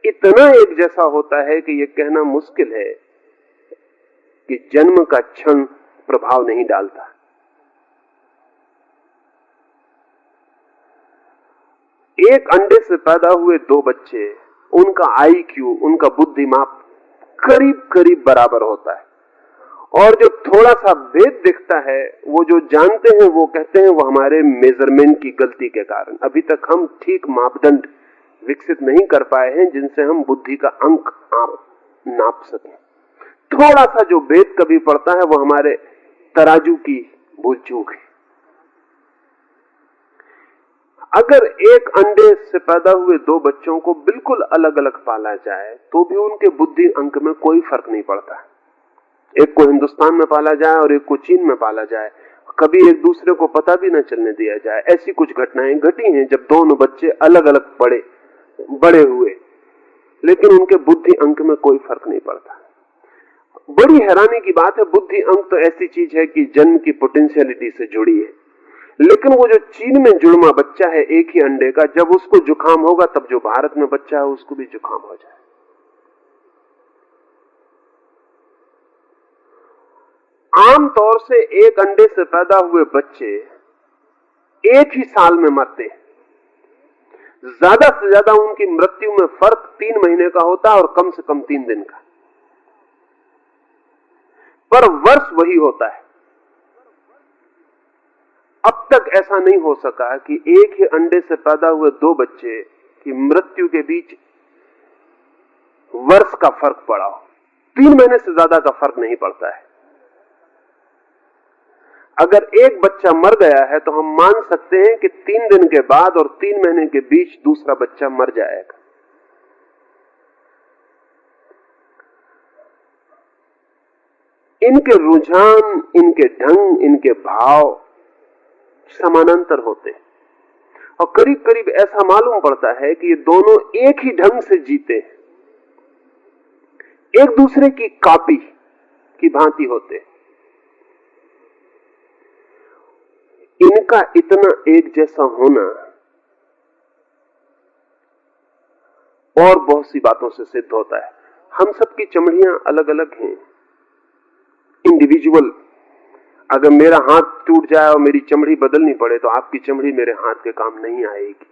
B: इतना एक जैसा होता है कि यह कहना मुश्किल है कि जन्म का क्षण प्रभाव नहीं डालता। एक अंडे से पैदा हुए 2 बच्चे, उनका आईक्यू, उनका बुद्धिमाप करीब करीब बराबर होता है, और जो थोड़ा सा भेद दिखता है वो जो जानते हैं वो कहते हैं वो हमारे मेजरमेंट की गलती के कारण। अभी तक हम ठीक मापदंड विकसित नहीं कर पाए हैं जिनसे हम बुद्धि का अंक नाप सकें। थोड़ा सा जो भेद कभी पड़ता है वो हमारे तराजू की भूल चूक है। अगर एक अंडे से पैदा हुए 2 बच्चों को बिल्कुल अलग अलग पाला जाए तो भी उनके बुद्धि अंक में कोई फर्क नहीं पड़ता। एक को हिंदुस्तान में पाला जाए और एक को चीन में पाला जाए, कभी एक दूसरे को पता भी न चलने दिया जाए। ऐसी कुछ घटनाएं घटी हैं जब दोनों बच्चे अलग अलग बड़े हुए, लेकिन उनके बुद्धि अंक में कोई फर्क नहीं पड़ता। बड़ी हैरानी की बात है, बुद्धि अंक तो ऐसी चीज है कि जन्म की पोटेंशियलिटी से जुड़ी है, लेकिन वो जो चीन में जुड़वा बच्चा है एक ही अंडे का, जब उसको जुकाम होगा तब जो भारत में बच्चा है उसको भी जुकाम हो जाए। आमतौर से एक अंडे से पैदा हुए बच्चे एक ही साल में मरते हैं। ज्यादा से ज्यादा उनकी मृत्यु में फर्क 3 महीने का होता है और कम से कम 3 दिन का, पर वर्ष वही होता है। अब तक ऐसा नहीं हो सका कि एक ही अंडे से पैदा हुए 2 बच्चे की मृत्यु के बीच वर्ष का फर्क पड़ा हो। 3 महीने से ज्यादा का फर्क नहीं पड़ता है। अगर एक बच्चा मर गया है तो हम मान सकते हैं कि 3 दिन के बाद और 3 महीने के बीच दूसरा बच्चा मर जाएगा। इनके रुझान, इनके ढंग, इनके भाव समानांतर होते हैं और करीब करीब ऐसा मालूम पड़ता है कि ये दोनों एक ही ढंग से जीते हैं, एक दूसरे की कॉपी की भांति होते हैं। इनका इतना एक जैसा होना और बहुत सी बातों से सिद्ध होता है। हम सबकी चमड़ियां अलग अलग हैं, इंडिविजुअल। अगर मेरा हाथ टूट जाए और मेरी चमड़ी बदलनी पड़े तो आपकी चमड़ी मेरे हाथ के काम नहीं आएगी,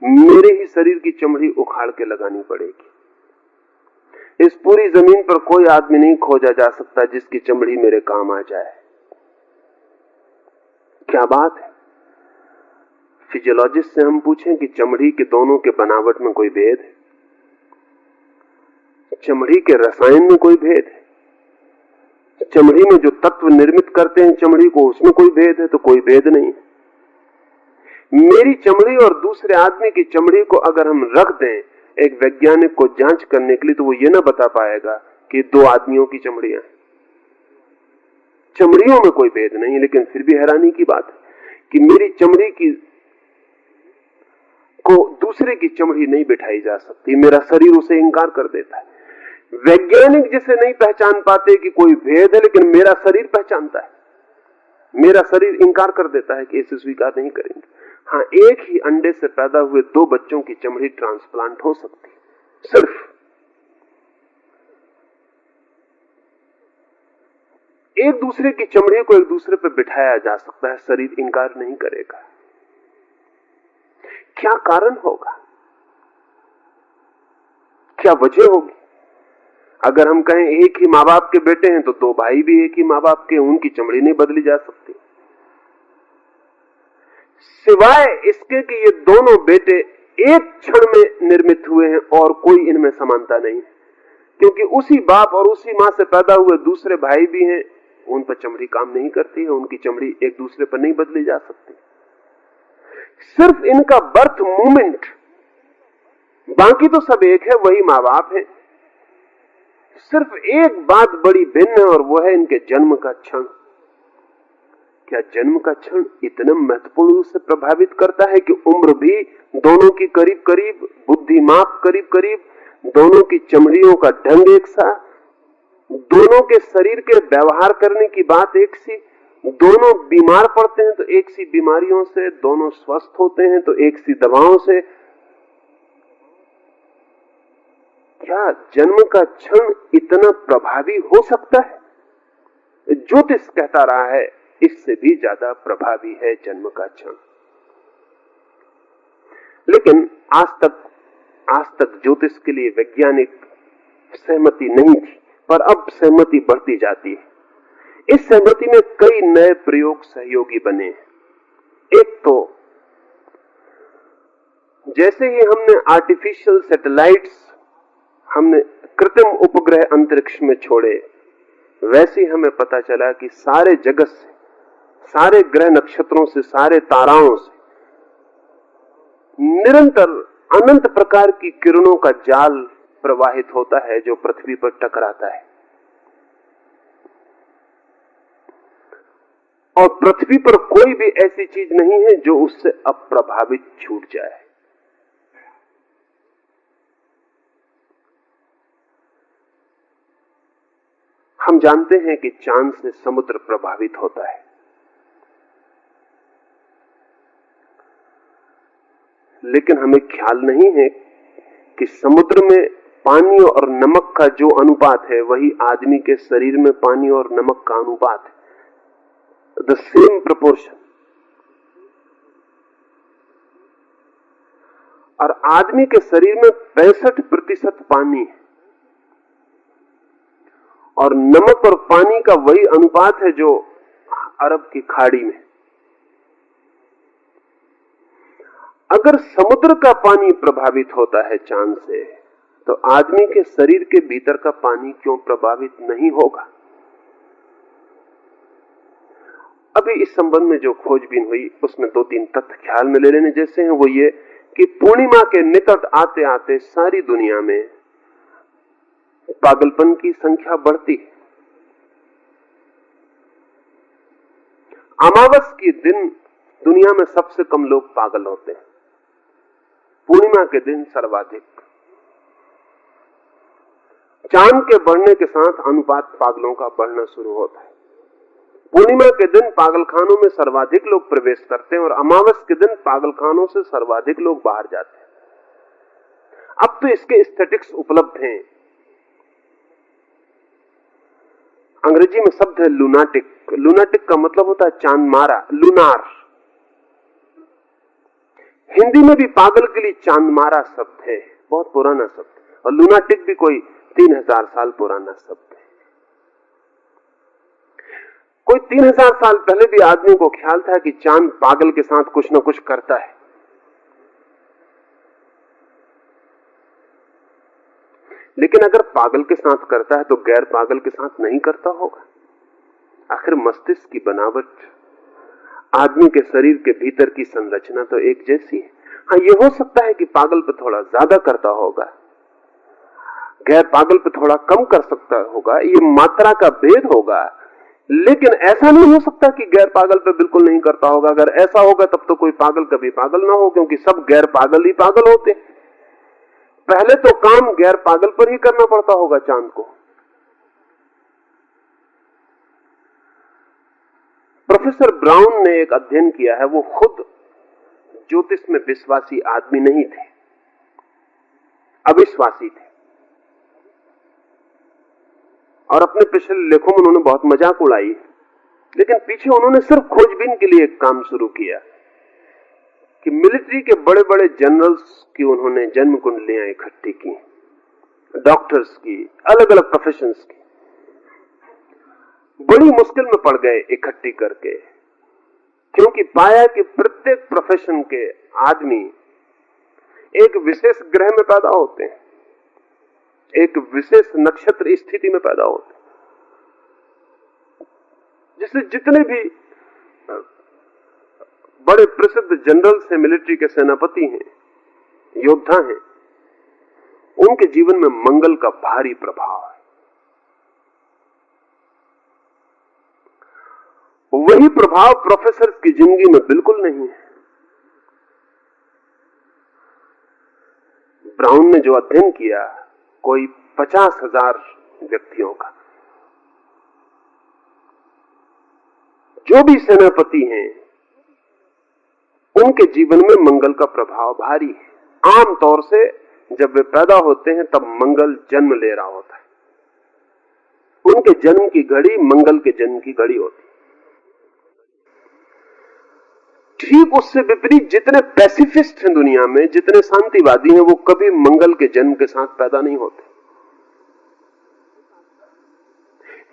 B: मेरे ही शरीर की चमड़ी उखाड़ के लगानी पड़ेगी। इस पूरी जमीन पर कोई आदमी नहीं खोजा जा सकता जिसकी चमड़ी मेरे काम आ जाए। क्या बात है। फिजियोलॉजिस्ट से हम पूछें कि चमड़ी के दोनों के बनावट में कोई भेद है, चमड़ी के रसायन में कोई भेद है, चमड़ी में जो तत्व निर्मित करते हैं चमड़ी को, उसमें कोई भेद है? तो कोई भेद नहीं। मेरी चमड़ी और दूसरे आदमी की चमड़ी को अगर हम रख दें एक वैज्ञानिक को जांच करने के लिए, तो वो ये ना बता पाएगा कि 2 आदमियों की चमड़ियां। चमड़ियों में कोई भेद नहीं, लेकिन फिर भी हैरानी की बात है कि मेरी चमड़ी की को दूसरे की चमड़ी नहीं बिठाई जा सकती, मेरा शरीर उसे इंकार कर देता है। वैज्ञानिक जिसे नहीं पहचान पाते कि कोई भेद है, लेकिन मेरा शरीर पहचानता है, मेरा शरीर इंकार कर देता है कि इसे स्वीकार नहीं करेंगे। हाँ, एक ही अंडे से पैदा हुए 2 बच्चों की चमड़ी ट्रांसप्लांट हो सकती है। सिर्फ एक दूसरे की चमड़ी को एक दूसरे पर बिठाया जा सकता है, शरीर इंकार नहीं करेगा। क्या कारण होगा? क्या वजह होगी? अगर हम कहें एक ही माँ बाप के बेटे हैं तो 2 भाई भी एक ही माँ बाप के, उनकी चमड़ी नहीं बदली जा सकती, सिवाय इसके कि ये दोनों बेटे एक क्षण में निर्मित हुए हैं और कोई इनमें समानता नहीं, क्योंकि उसी बाप और उसी मां से पैदा हुए दूसरे भाई भी हैं, उन पर चमड़ी काम नहीं करती है, उनकी चमड़ी एक दूसरे पर नहीं बदली जा सकती। सिर्फ इनका बर्थ मूवमेंट, बाकी तो सब एक है, वही माँ बाप है। सिर्फ एक बात बड़ी भिन्न है और वो है इनके जन्म का क्षण। क्या जन्म का क्षण इतना महत्वपूर्ण रूप से प्रभावित करता है कि उम्र भी दोनों की करीब करीब, बुद्धि माप करीब करीब, दोनों की चमड़ियों का ढंग एक सा, दोनों के शरीर के व्यवहार करने की बात एक सी, दोनों बीमार पड़ते हैं तो एक सी बीमारियों से, दोनों स्वस्थ होते हैं तो एक सी दवाओं से। क्या जन्म का क्षण इतना प्रभावी हो सकता है? ज्योतिष कहता रहा है इससे भी ज्यादा प्रभावी है जन्म का क्षण। लेकिन आज तक ज्योतिष के लिए वैज्ञानिक सहमति नहीं थी, पर अब सहमति बढ़ती जाती है। इस सहमति में कई नए प्रयोग सहयोगी बने। एक तो जैसे ही हमने आर्टिफिशियल सैटेलाइट्स, हमने कृत्रिम उपग्रह अंतरिक्ष में छोड़े, वैसे ही हमें पता चला कि सारे जगत से, सारे ग्रह नक्षत्रों से, सारे ताराओं से निरंतर अनंत प्रकार की किरणों का जाल प्रवाहित होता है जो पृथ्वी पर टकराता है, और पृथ्वी पर कोई भी ऐसी चीज नहीं है जो उससे अप्रभावित छूट जाए। हम जानते हैं कि चांद से समुद्र प्रभावित होता है, लेकिन हमें ख्याल नहीं है कि समुद्र में पानी और नमक का जो अनुपात है वही आदमी के शरीर में पानी और नमक का अनुपात है, द सेम प्रोपोर्शन। और आदमी के शरीर में 65% पानी है, और नमक और पानी का वही अनुपात है जो अरब की खाड़ी में। अगर समुद्र का पानी प्रभावित होता है चांद से, तो आदमी के शरीर के भीतर का पानी क्यों प्रभावित नहीं होगा? अभी इस संबंध में जो खोजबीन हुई उसमें 2-3 तथ्य ख्याल में ले लेने जैसे हैं। वो ये कि पूर्णिमा के निकट आते आते सारी दुनिया में पागलपन की संख्या बढ़ती है। अमावस के दिन दुनिया में सबसे कम लोग पागल होते हैं, पूर्णिमा के दिन सर्वाधिक। चांद के बढ़ने के साथ अनुपात पागलों का बढ़ना शुरू होता है। पूर्णिमा के दिन पागलखानों में सर्वाधिक लोग प्रवेश करते हैं और अमावस के दिन पागलखानों से सर्वाधिक लोग बाहर जाते हैं। अब तो इसके स्टैटिस्टिक्स उपलब्ध हैं। अंग्रेजी में शब्द है लूनाटिक। लूनाटिक का मतलब होता है चांद मारा, लूनार। हिंदी में भी पागल के लिए चांद मारा शब्द है, बहुत पुराना शब्द। और लूनाटिक भी कोई 3000 साल पुराना शब्द है। कोई 3000 साल पहले भी आदमी को ख्याल था कि चांद पागल के साथ कुछ न कुछ करता है। लेकिन अगर पागल के साथ करता है तो गैर पागल के साथ नहीं करता होगा। आखिर मस्तिष्क की बनावट, आदमी के शरीर के भीतर की संरचना तो एक जैसी है। हाँ, यह हो सकता है कि पागल पे थोड़ा ज्यादा करता होगा, गैर पागल पे थोड़ा कम कर सकता होगा, ये मात्रा का भेद होगा। लेकिन ऐसा नहीं हो सकता कि गैर पागल पे बिल्कुल नहीं करता होगा। अगर ऐसा होगा तब तो कोई पागल कभी पागल ना हो, क्योंकि सब गैर पागल ही पागल होते। पहले तो काम गैर पागल पर ही करना पड़ता होगा चांद को। प्रोफेसर ब्राउन ने एक अध्ययन किया है। वो खुद ज्योतिष में विश्वासी आदमी नहीं थे, अविश्वासी थे, और अपने पिछले लेखों में उन्होंने बहुत मजाक उड़ाई। लेकिन पीछे उन्होंने सिर्फ खोजबीन के लिए एक काम शुरू किया कि मिलिट्री के बड़े बड़े जनरल्स की उन्होंने जन्म कुंडलियां इकट्ठी की, डॉक्टर्स की, अलग अलग प्रोफेशंस की। बड़ी मुश्किल में पड़ गए इकट्ठी करके, क्योंकि पाया कि प्रत्येक प्रोफेशन के आदमी एक विशेष ग्रह में पैदा होते हैं, एक विशेष नक्षत्र स्थिति में पैदा होते हैं। जिससे जितने भी बड़े प्रसिद्ध जनरल्स हैं, मिलिट्री के सेनापति हैं, योद्धा हैं, उनके जीवन में मंगल का भारी प्रभाव है। वही प्रभाव प्रोफेसर की जिंदगी में बिल्कुल नहीं है। ब्राउन ने जो अध्ययन किया, कोई 50,000 व्यक्तियों का, जो भी सेनापति हैं, उनके जीवन में मंगल का प्रभाव भारी है। आमतौर से जब वे पैदा होते हैं तब मंगल जन्म ले रहा होता है। उनके जन्म की घड़ी मंगल के जन्म की घड़ी होती है। ठीक उससे विपरीत जितने पैसिफिस्ट हैं दुनिया में, जितने शांतिवादी हैं, वो कभी मंगल के जन्म के साथ पैदा नहीं होते।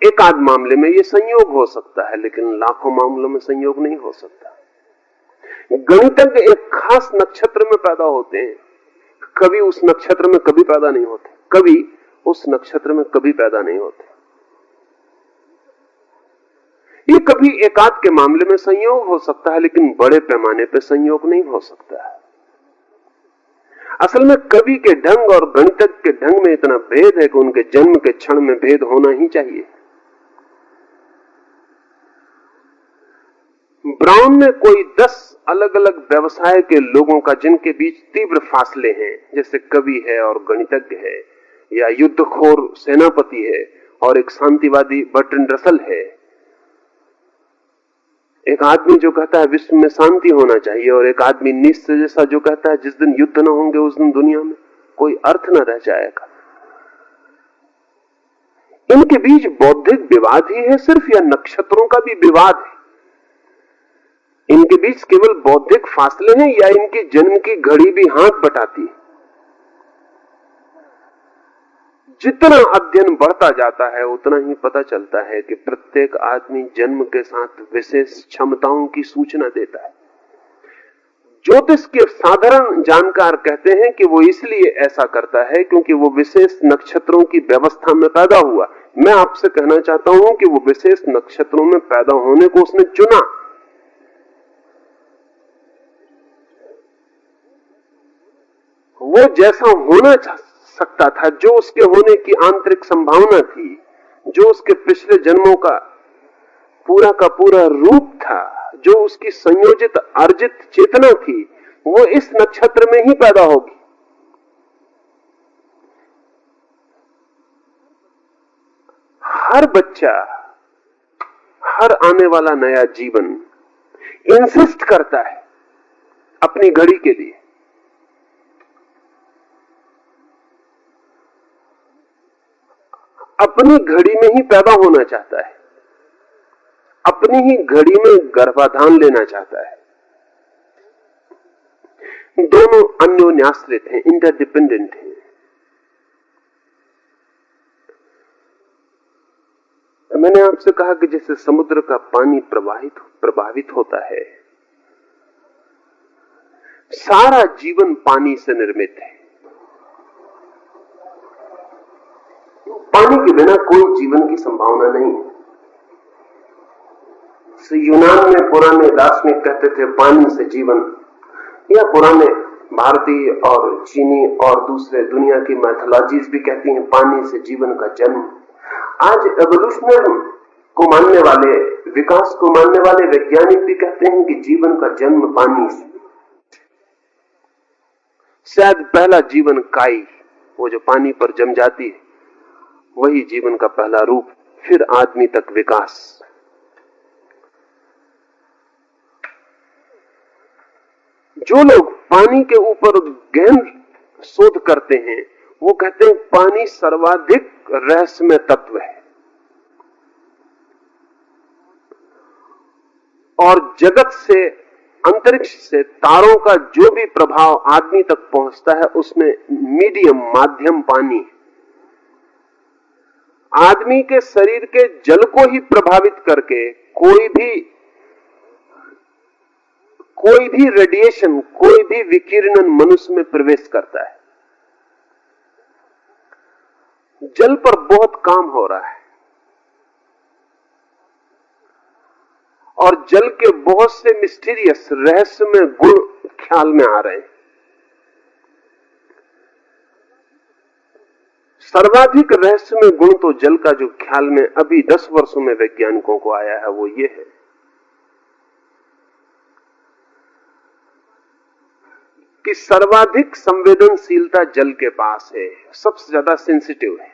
B: एक आध मामले में ये संयोग हो सकता है, लेकिन लाखों मामलों में संयोग नहीं हो सकता। गणितज्ञ एक खास नक्षत्र में पैदा होते हैं, कभी उस नक्षत्र में कभी पैदा नहीं होते, कभी उस नक्षत्र में कभी पैदा नहीं होते। ये कभी एकाध के मामले में संयोग हो सकता है, लेकिन बड़े पैमाने पर संयोग नहीं हो सकता है। असल में कवि के ढंग और गणितज्ञ के ढंग में इतना भेद है कि उनके जन्म के क्षण में भेद होना ही चाहिए। ब्राउन ने कोई 10 अलग अलग व्यवसाय के लोगों का, जिनके बीच तीव्र फासले हैं, जैसे कवि है और गणितज्ञ है, या युद्धखोर सेनापति है और एक शांतिवादी बर्ट्रैंड रसल है, एक आदमी जो कहता है विश्व में शांति होना चाहिए, और एक आदमी नीत्शे जैसा जो कहता है जिस दिन युद्ध न होंगे उस दिन दुनिया में कोई अर्थ न रह जाएगा। इनके बीच बौद्धिक विवाद ही है सिर्फ, या नक्षत्रों का भी विवाद है? इनके बीच केवल बौद्धिक फासले हैं या इनकी जन्म की घड़ी भी हाथ बटाती है? जितना अध्ययन बढ़ता जाता है उतना ही पता चलता है कि प्रत्येक आदमी जन्म के साथ विशेष क्षमताओं की सूचना देता है। ज्योतिष के साधारण जानकार कहते हैं कि वो इसलिए ऐसा करता है क्योंकि वो विशेष नक्षत्रों की व्यवस्था में पैदा हुआ। मैं आपसे कहना चाहता हूं कि वो विशेष नक्षत्रों में पैदा होने को उसने चुना। वो जैसा होना सकता था, जो उसके होने की आंतरिक संभावना थी, जो उसके पिछले जन्मों का पूरा रूप था, जो उसकी संयोजित अर्जित चेतना थी, वो इस नक्षत्र में ही पैदा होगी। हर बच्चा, हर आने वाला नया जीवन इंसिस्ट करता है अपनी घड़ी के लिए। अपनी घड़ी में ही पैदा होना चाहता है, अपनी ही घड़ी में गर्भाधान लेना चाहता है। दोनों अन्योन्याश्रित हैं, इंटरडिपेंडेंट हैं। मैंने आपसे कहा कि जैसे समुद्र का पानी प्रभावित होता है, सारा जीवन पानी से निर्मित है। पानी के बिना कोई जीवन की संभावना नहीं है। यूनान में पुराने दार्शनिक कहते थे पानी से जीवन, या पुराने भारतीय और चीनी और दूसरे दुनिया की मैथोलॉजीज भी कहती हैं पानी से जीवन का जन्म। आज एवोल्यूशनरी को मानने वाले, विकास को मानने वाले वैज्ञानिक भी कहते हैं कि जीवन का जन्म पानी से। शायद पहला जीवन काई, वो जो पानी पर जम जाती है, वही जीवन का पहला रूप, फिर आदमी तक विकास। जो लोग पानी के ऊपर गहन शोध करते हैं वो कहते हैं पानी सर्वाधिक रहस्यमय तत्व है और जगत से, अंतरिक्ष से, तारों का जो भी प्रभाव आदमी तक पहुंचता है उसमें मीडियम, माध्यम पानी है। आदमी के शरीर के जल को ही प्रभावित करके कोई भी रेडिएशन, कोई भी विकिरणन मनुष्य में प्रवेश करता है। जल पर बहुत काम हो रहा है और जल के बहुत से मिस्टीरियस, रहस्यमय गुण ख्याल में आ रहे हैं। सर्वाधिक रहस्यमय गुण तो जल का जो ख्याल में अभी 10 वर्षों में वैज्ञानिकों को आया है वो ये है कि सर्वाधिक संवेदनशीलता जल के पास है, सबसे ज्यादा सेंसिटिव है।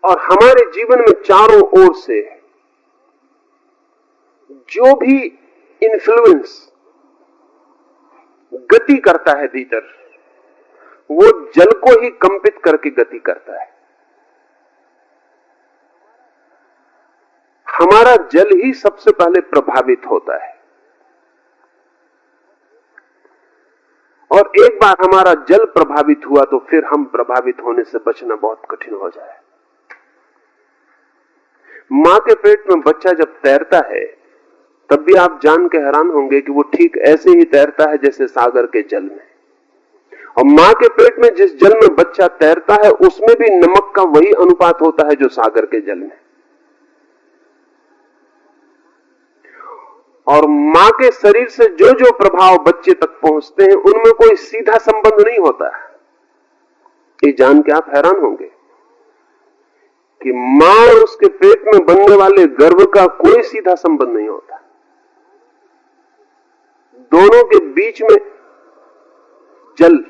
B: और हमारे जीवन में चारों ओर से जो भी इन्फ्लुएंस गति करता है भीतर, वो जल को ही कंपित करके गति करता है। हमारा जल ही सबसे पहले प्रभावित होता है और एक बार हमारा जल प्रभावित हुआ तो फिर हम प्रभावित होने से बचना बहुत कठिन हो जाए। मां के पेट में बच्चा जब तैरता है तब भी आप जान के हैरान होंगे कि वो ठीक ऐसे ही तैरता है जैसे सागर के जल में। और मां के पेट में जिस जल में बच्चा तैरता है उसमें भी नमक का वही अनुपात होता है जो सागर के जल में। और मां के शरीर से जो जो प्रभाव बच्चे तक पहुंचते हैं उनमें कोई सीधा संबंध नहीं होता है। ये जान के आप हैरान होंगे कि मां और उसके पेट में बनने वाले गर्भ का कोई सीधा संबंध नहीं होता। दोनों के बीच में जल,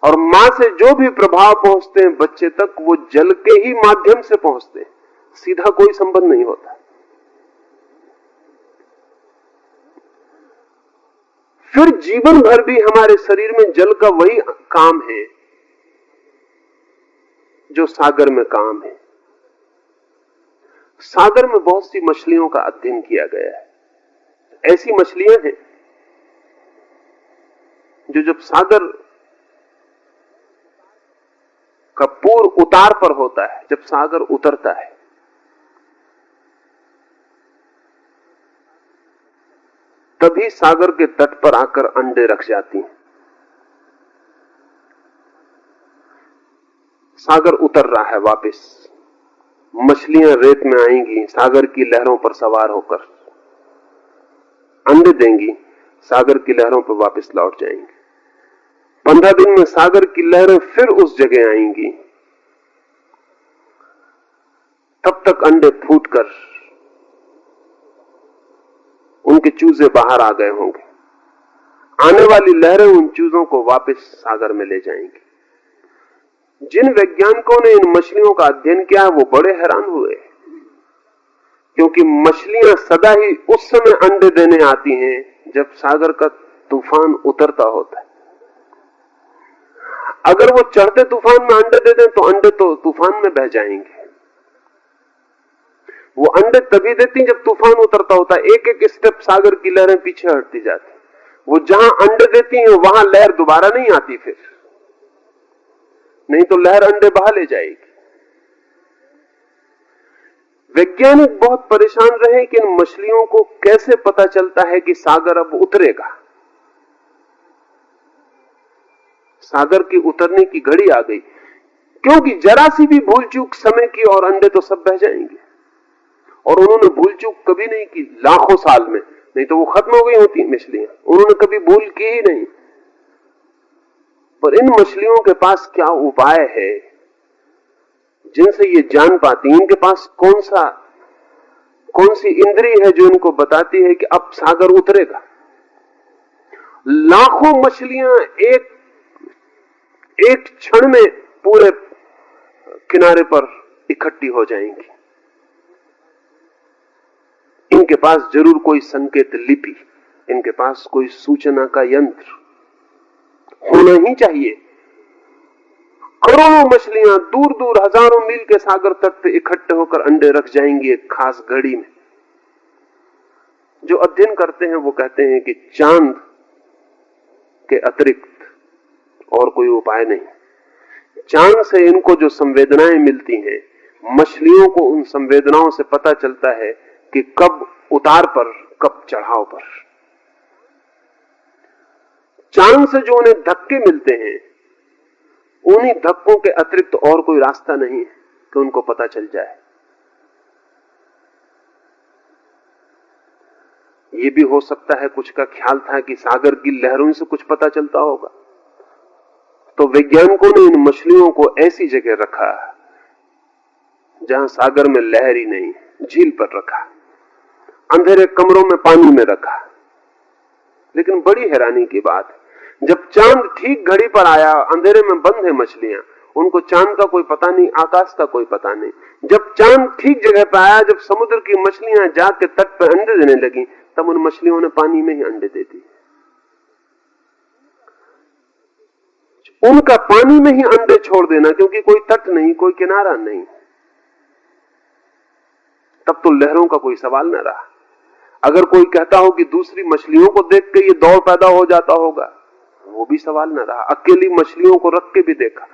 B: और मां से जो भी प्रभाव पहुंचते हैं बच्चे तक वो जल के ही माध्यम से पहुंचते हैं, सीधा कोई संबंध नहीं होता। फिर जीवन भर भी हमारे शरीर में जल का वही काम है जो सागर में काम है। सागर में बहुत सी मछलियों का अध्ययन किया गया है। ऐसी मछलियां हैं जो जब सागर का पूर्व उतार पर होता है, जब सागर उतरता है, तभी सागर के तट पर आकर अंडे रख जाती हैं। सागर उतर रहा है वापस, मछलियां रेत में आएंगी, सागर की लहरों पर सवार होकर अंडे देंगी, सागर की लहरों पर वापस लौट जाएंगी। 15 दिन में सागर की लहरें फिर उस जगह आएंगी, तब तक अंडे फूटकर उनके चूजे बाहर आ गए होंगे। आने वाली लहरें उन चूजों को वापस सागर में ले जाएंगी। जिन वैज्ञानिकों ने इन मछलियों का अध्ययन किया वो बड़े हैरान हुए, क्योंकि मछलियां सदा ही उस समय अंडे देने आती हैं जब सागर का तूफान उतरता होता है। अगर वो चढ़ते तूफान में अंडे दे दें तो अंडे तो तूफान में बह जाएंगे। वो अंडे तभी देती जब तूफान उतरता होता है। एक एक स्टेप सागर की लहरें पीछे हटती जाती। वो जहां अंडे देती हैं वहां लहर दोबारा नहीं आती, फिर नहीं तो लहर अंडे बहा ले जाएगी। वैज्ञानिक बहुत परेशान रहे कि इन मछलियों को कैसे पता चलता है कि सागर अब उतरेगा। सागर की उतरने की घड़ी आ गई, क्योंकि जरा सी भी भूल चूक समय की और अंडे तो सब बह जाएंगे। और उन्होंने भूल चूक कभी नहीं की लाखों साल में, नहीं तो वो खत्म हो गई होती मछलियां। उन्होंने कभी भूल की ही नहीं। पर इन मछलियों के पास क्या उपाय है जिनसे ये जान पाती? इनके पास कौन सी इंद्रिय है जो इनको बताती है कि अब सागर उतरेगा? लाखों मछलियां एक क्षण में पूरे किनारे पर इकट्ठी हो जाएंगी। इनके पास जरूर कोई संकेत लिपि, इनके पास कोई सूचना का यंत्र होना ही चाहिए। करोड़ों मछलियां दूर दूर हजारों मील के सागर तट पे इकट्ठे होकर अंडे रख जाएंगी एक खास घड़ी में। जो अध्ययन करते हैं वो कहते हैं कि चांद के अतिरिक्त और कोई उपाय नहीं। चांद से इनको जो संवेदनाएं मिलती हैं, मछलियों को उन संवेदनाओं से पता चलता है कि कब उतार पर, कब चढ़ाव पर। चांद से जो उन्हें धक्के मिलते हैं, उन्हीं धक्कों के अतिरिक्त और कोई रास्ता नहीं है कि उनको पता चल जाए। ये भी हो सकता है कुछ का ख्याल था कि सागर की लहरों से कुछ पता चलता होगा, तो वैज्ञानिकों ने इन मछलियों को ऐसी जगह रखा जहां सागर में लहर ही नहीं, झील पर रखा, अंधेरे कमरों में पानी में रखा। लेकिन बड़ी हैरानी की बात, जब चांद ठीक घड़ी पर आया, अंधेरे में बंद है मछलियां, उनको चांद का कोई पता नहीं, आकाश का कोई पता नहीं। जब चांद ठीक जगह पर आया, जब समुद्र की मछलियां जाके तट पर अंडे देने लगी, तब उन मछलियों ने पानी में ही अंडे दे दिए। उनका पानी में ही अंडे छोड़ देना, क्योंकि कोई तट नहीं, कोई किनारा नहीं, तब तो लहरों का कोई सवाल न रहा। अगर कोई कहता हो कि दूसरी मछलियों को देख के ये दौड़ पैदा हो जाता होगा, वो भी सवाल न रहा। अकेली मछलियों को रख के भी देखा।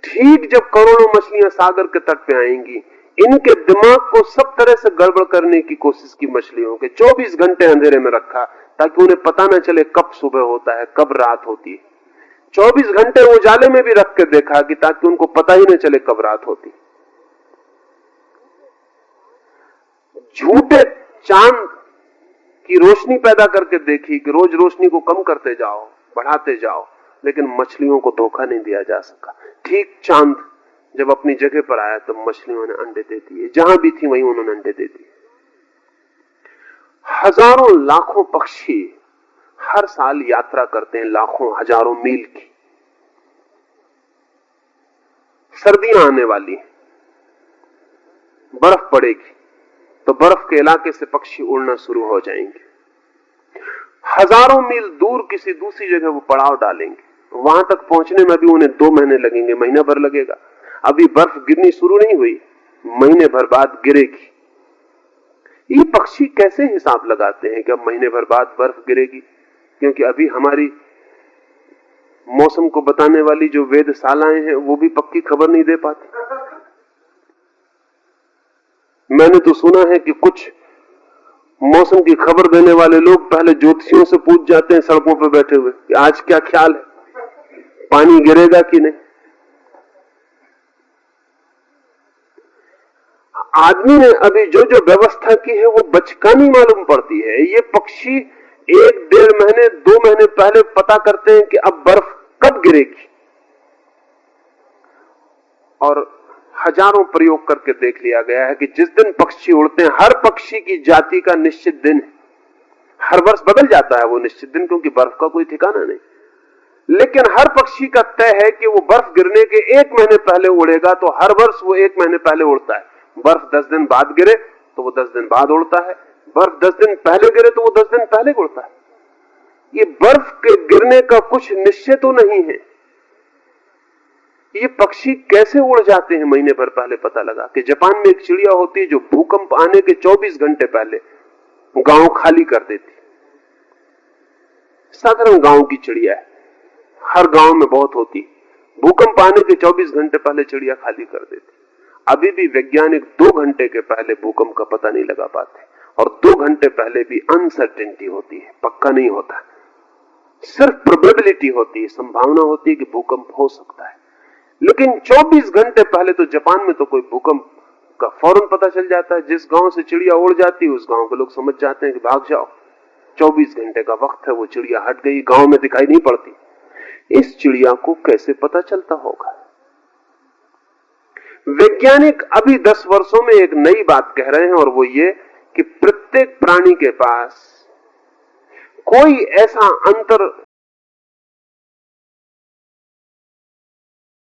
B: ठीक जब करोड़ों मछलियां सागर के तट पे आएंगी, इनके दिमाग को सब तरह से गड़बड़ करने की कोशिश की मछलियों के। 24 घंटे अंधेरे में रखा ताकि उन्हें पता न चले कब सुबह होता है, कब रात होती है। 24 घंटे उजाले में भी रख के देखा कि ताकि उनको पता ही न चले कब रात होती। झूठे चांद की रोशनी पैदा करके देखी कि रोज रोशनी को कम करते जाओ, बढ़ाते जाओ, लेकिन मछलियों को धोखा नहीं दिया जा सका। ठीक चांद जब अपनी जगह पर आया तो मछलियों ने अंडे दे दिए। जहां भी थी वहीं उन्होंने अंडे दे दिए। हजारों लाखों पक्षी हर साल यात्रा करते हैं, लाखों हजारों मील की। सर्दियां आने वाली, बर्फ पड़ेगी, तो बर्फ के इलाके से पक्षी उड़ना शुरू हो जाएंगे। हजारों मील दूर किसी दूसरी जगह वो पड़ाव डालेंगे। वहां तक पहुंचने में भी उन्हें 2 महीने लगेंगे, महीना भर लगेगा। अभी बर्फ गिरनी शुरू नहीं हुई, महीने भर बाद गिरेगी। ये पक्षी कैसे हिसाब लगाते हैं कि अब महीने भर बाद बर्फ गिरेगी, क्योंकि अभी हमारी मौसम को बताने वाली जो वेधशालाएं हैं वो भी पक्की खबर नहीं दे पाती। मैंने तो सुना है कि कुछ मौसम की खबर देने वाले लोग पहले ज्योतिषियों से पूछ जाते हैं सड़कों पर बैठे हुए कि आज क्या ख्याल है, पानी गिरेगा कि नहीं। आदमी ने अभी जो जो व्यवस्था की है वो बचकानी मालूम पड़ती है। ये पक्षी 1-1.5 महीने 2 महीने पहले पता करते हैं कि अब बर्फ कब गिरेगी, और हजारों प्रयोग करके देख लिया गया है कि जिस दिन पक्षी उड़ते हैं, हर पक्षी की जाति का निश्चित दिन है। हर वर्ष बदल जाता है वो निश्चित दिन, क्योंकि बर्फ का कोई ठिकाना नहीं, लेकिन हर पक्षी का तय है कि वो बर्फ गिरने के 1 महीने पहले उड़ेगा, तो हर वर्ष वो 1 महीने पहले उड़ता है। बर्फ 10 दिन बाद गिरे तो वो 10 दिन बाद उड़ता है, बर्फ 10 दिन पहले गिरे तो वो 10 दिन पहले उड़ता है। ये बर्फ के गिरने का कुछ निश्चय तो नहीं है। ये पक्षी कैसे उड़ जाते हैं महीने भर पहले पता लगा कि जापान में एक चिड़िया होती है जो भूकंप आने के 24 घंटे पहले गांव खाली कर देती। साधारण गांव की चिड़िया है, हर गांव में बहुत होती। भूकंप आने के 24 घंटे पहले चिड़िया खाली कर देती। अभी भी वैज्ञानिक 2 घंटे के पहले भूकंप का पता नहीं लगा पाते, और 2 घंटे पहले भी अनसर्टेनिटी होती है, पक्का नहीं होता, सिर्फ प्रोबेबिलिटी होती है, संभावना होती है कि भूकंप हो सकता है। लेकिन 24 घंटे पहले तो जापान में तो कोई भूकंप का फौरन पता चल जाता है। जिस गांव से चिड़िया उड़ जाती है उस गांव के लोग समझ जाते हैं कि भाग जाओ, 24 घंटे का वक्त है, वो चिड़िया हट गई, गांव में दिखाई नहीं पड़ती। इस चिड़िया को कैसे पता चलता होगा? वैज्ञानिक अभी 10 वर्षों में एक नई बात कह रहे हैं, और वो ये कि प्रत्येक प्राणी के पास कोई ऐसा अंतर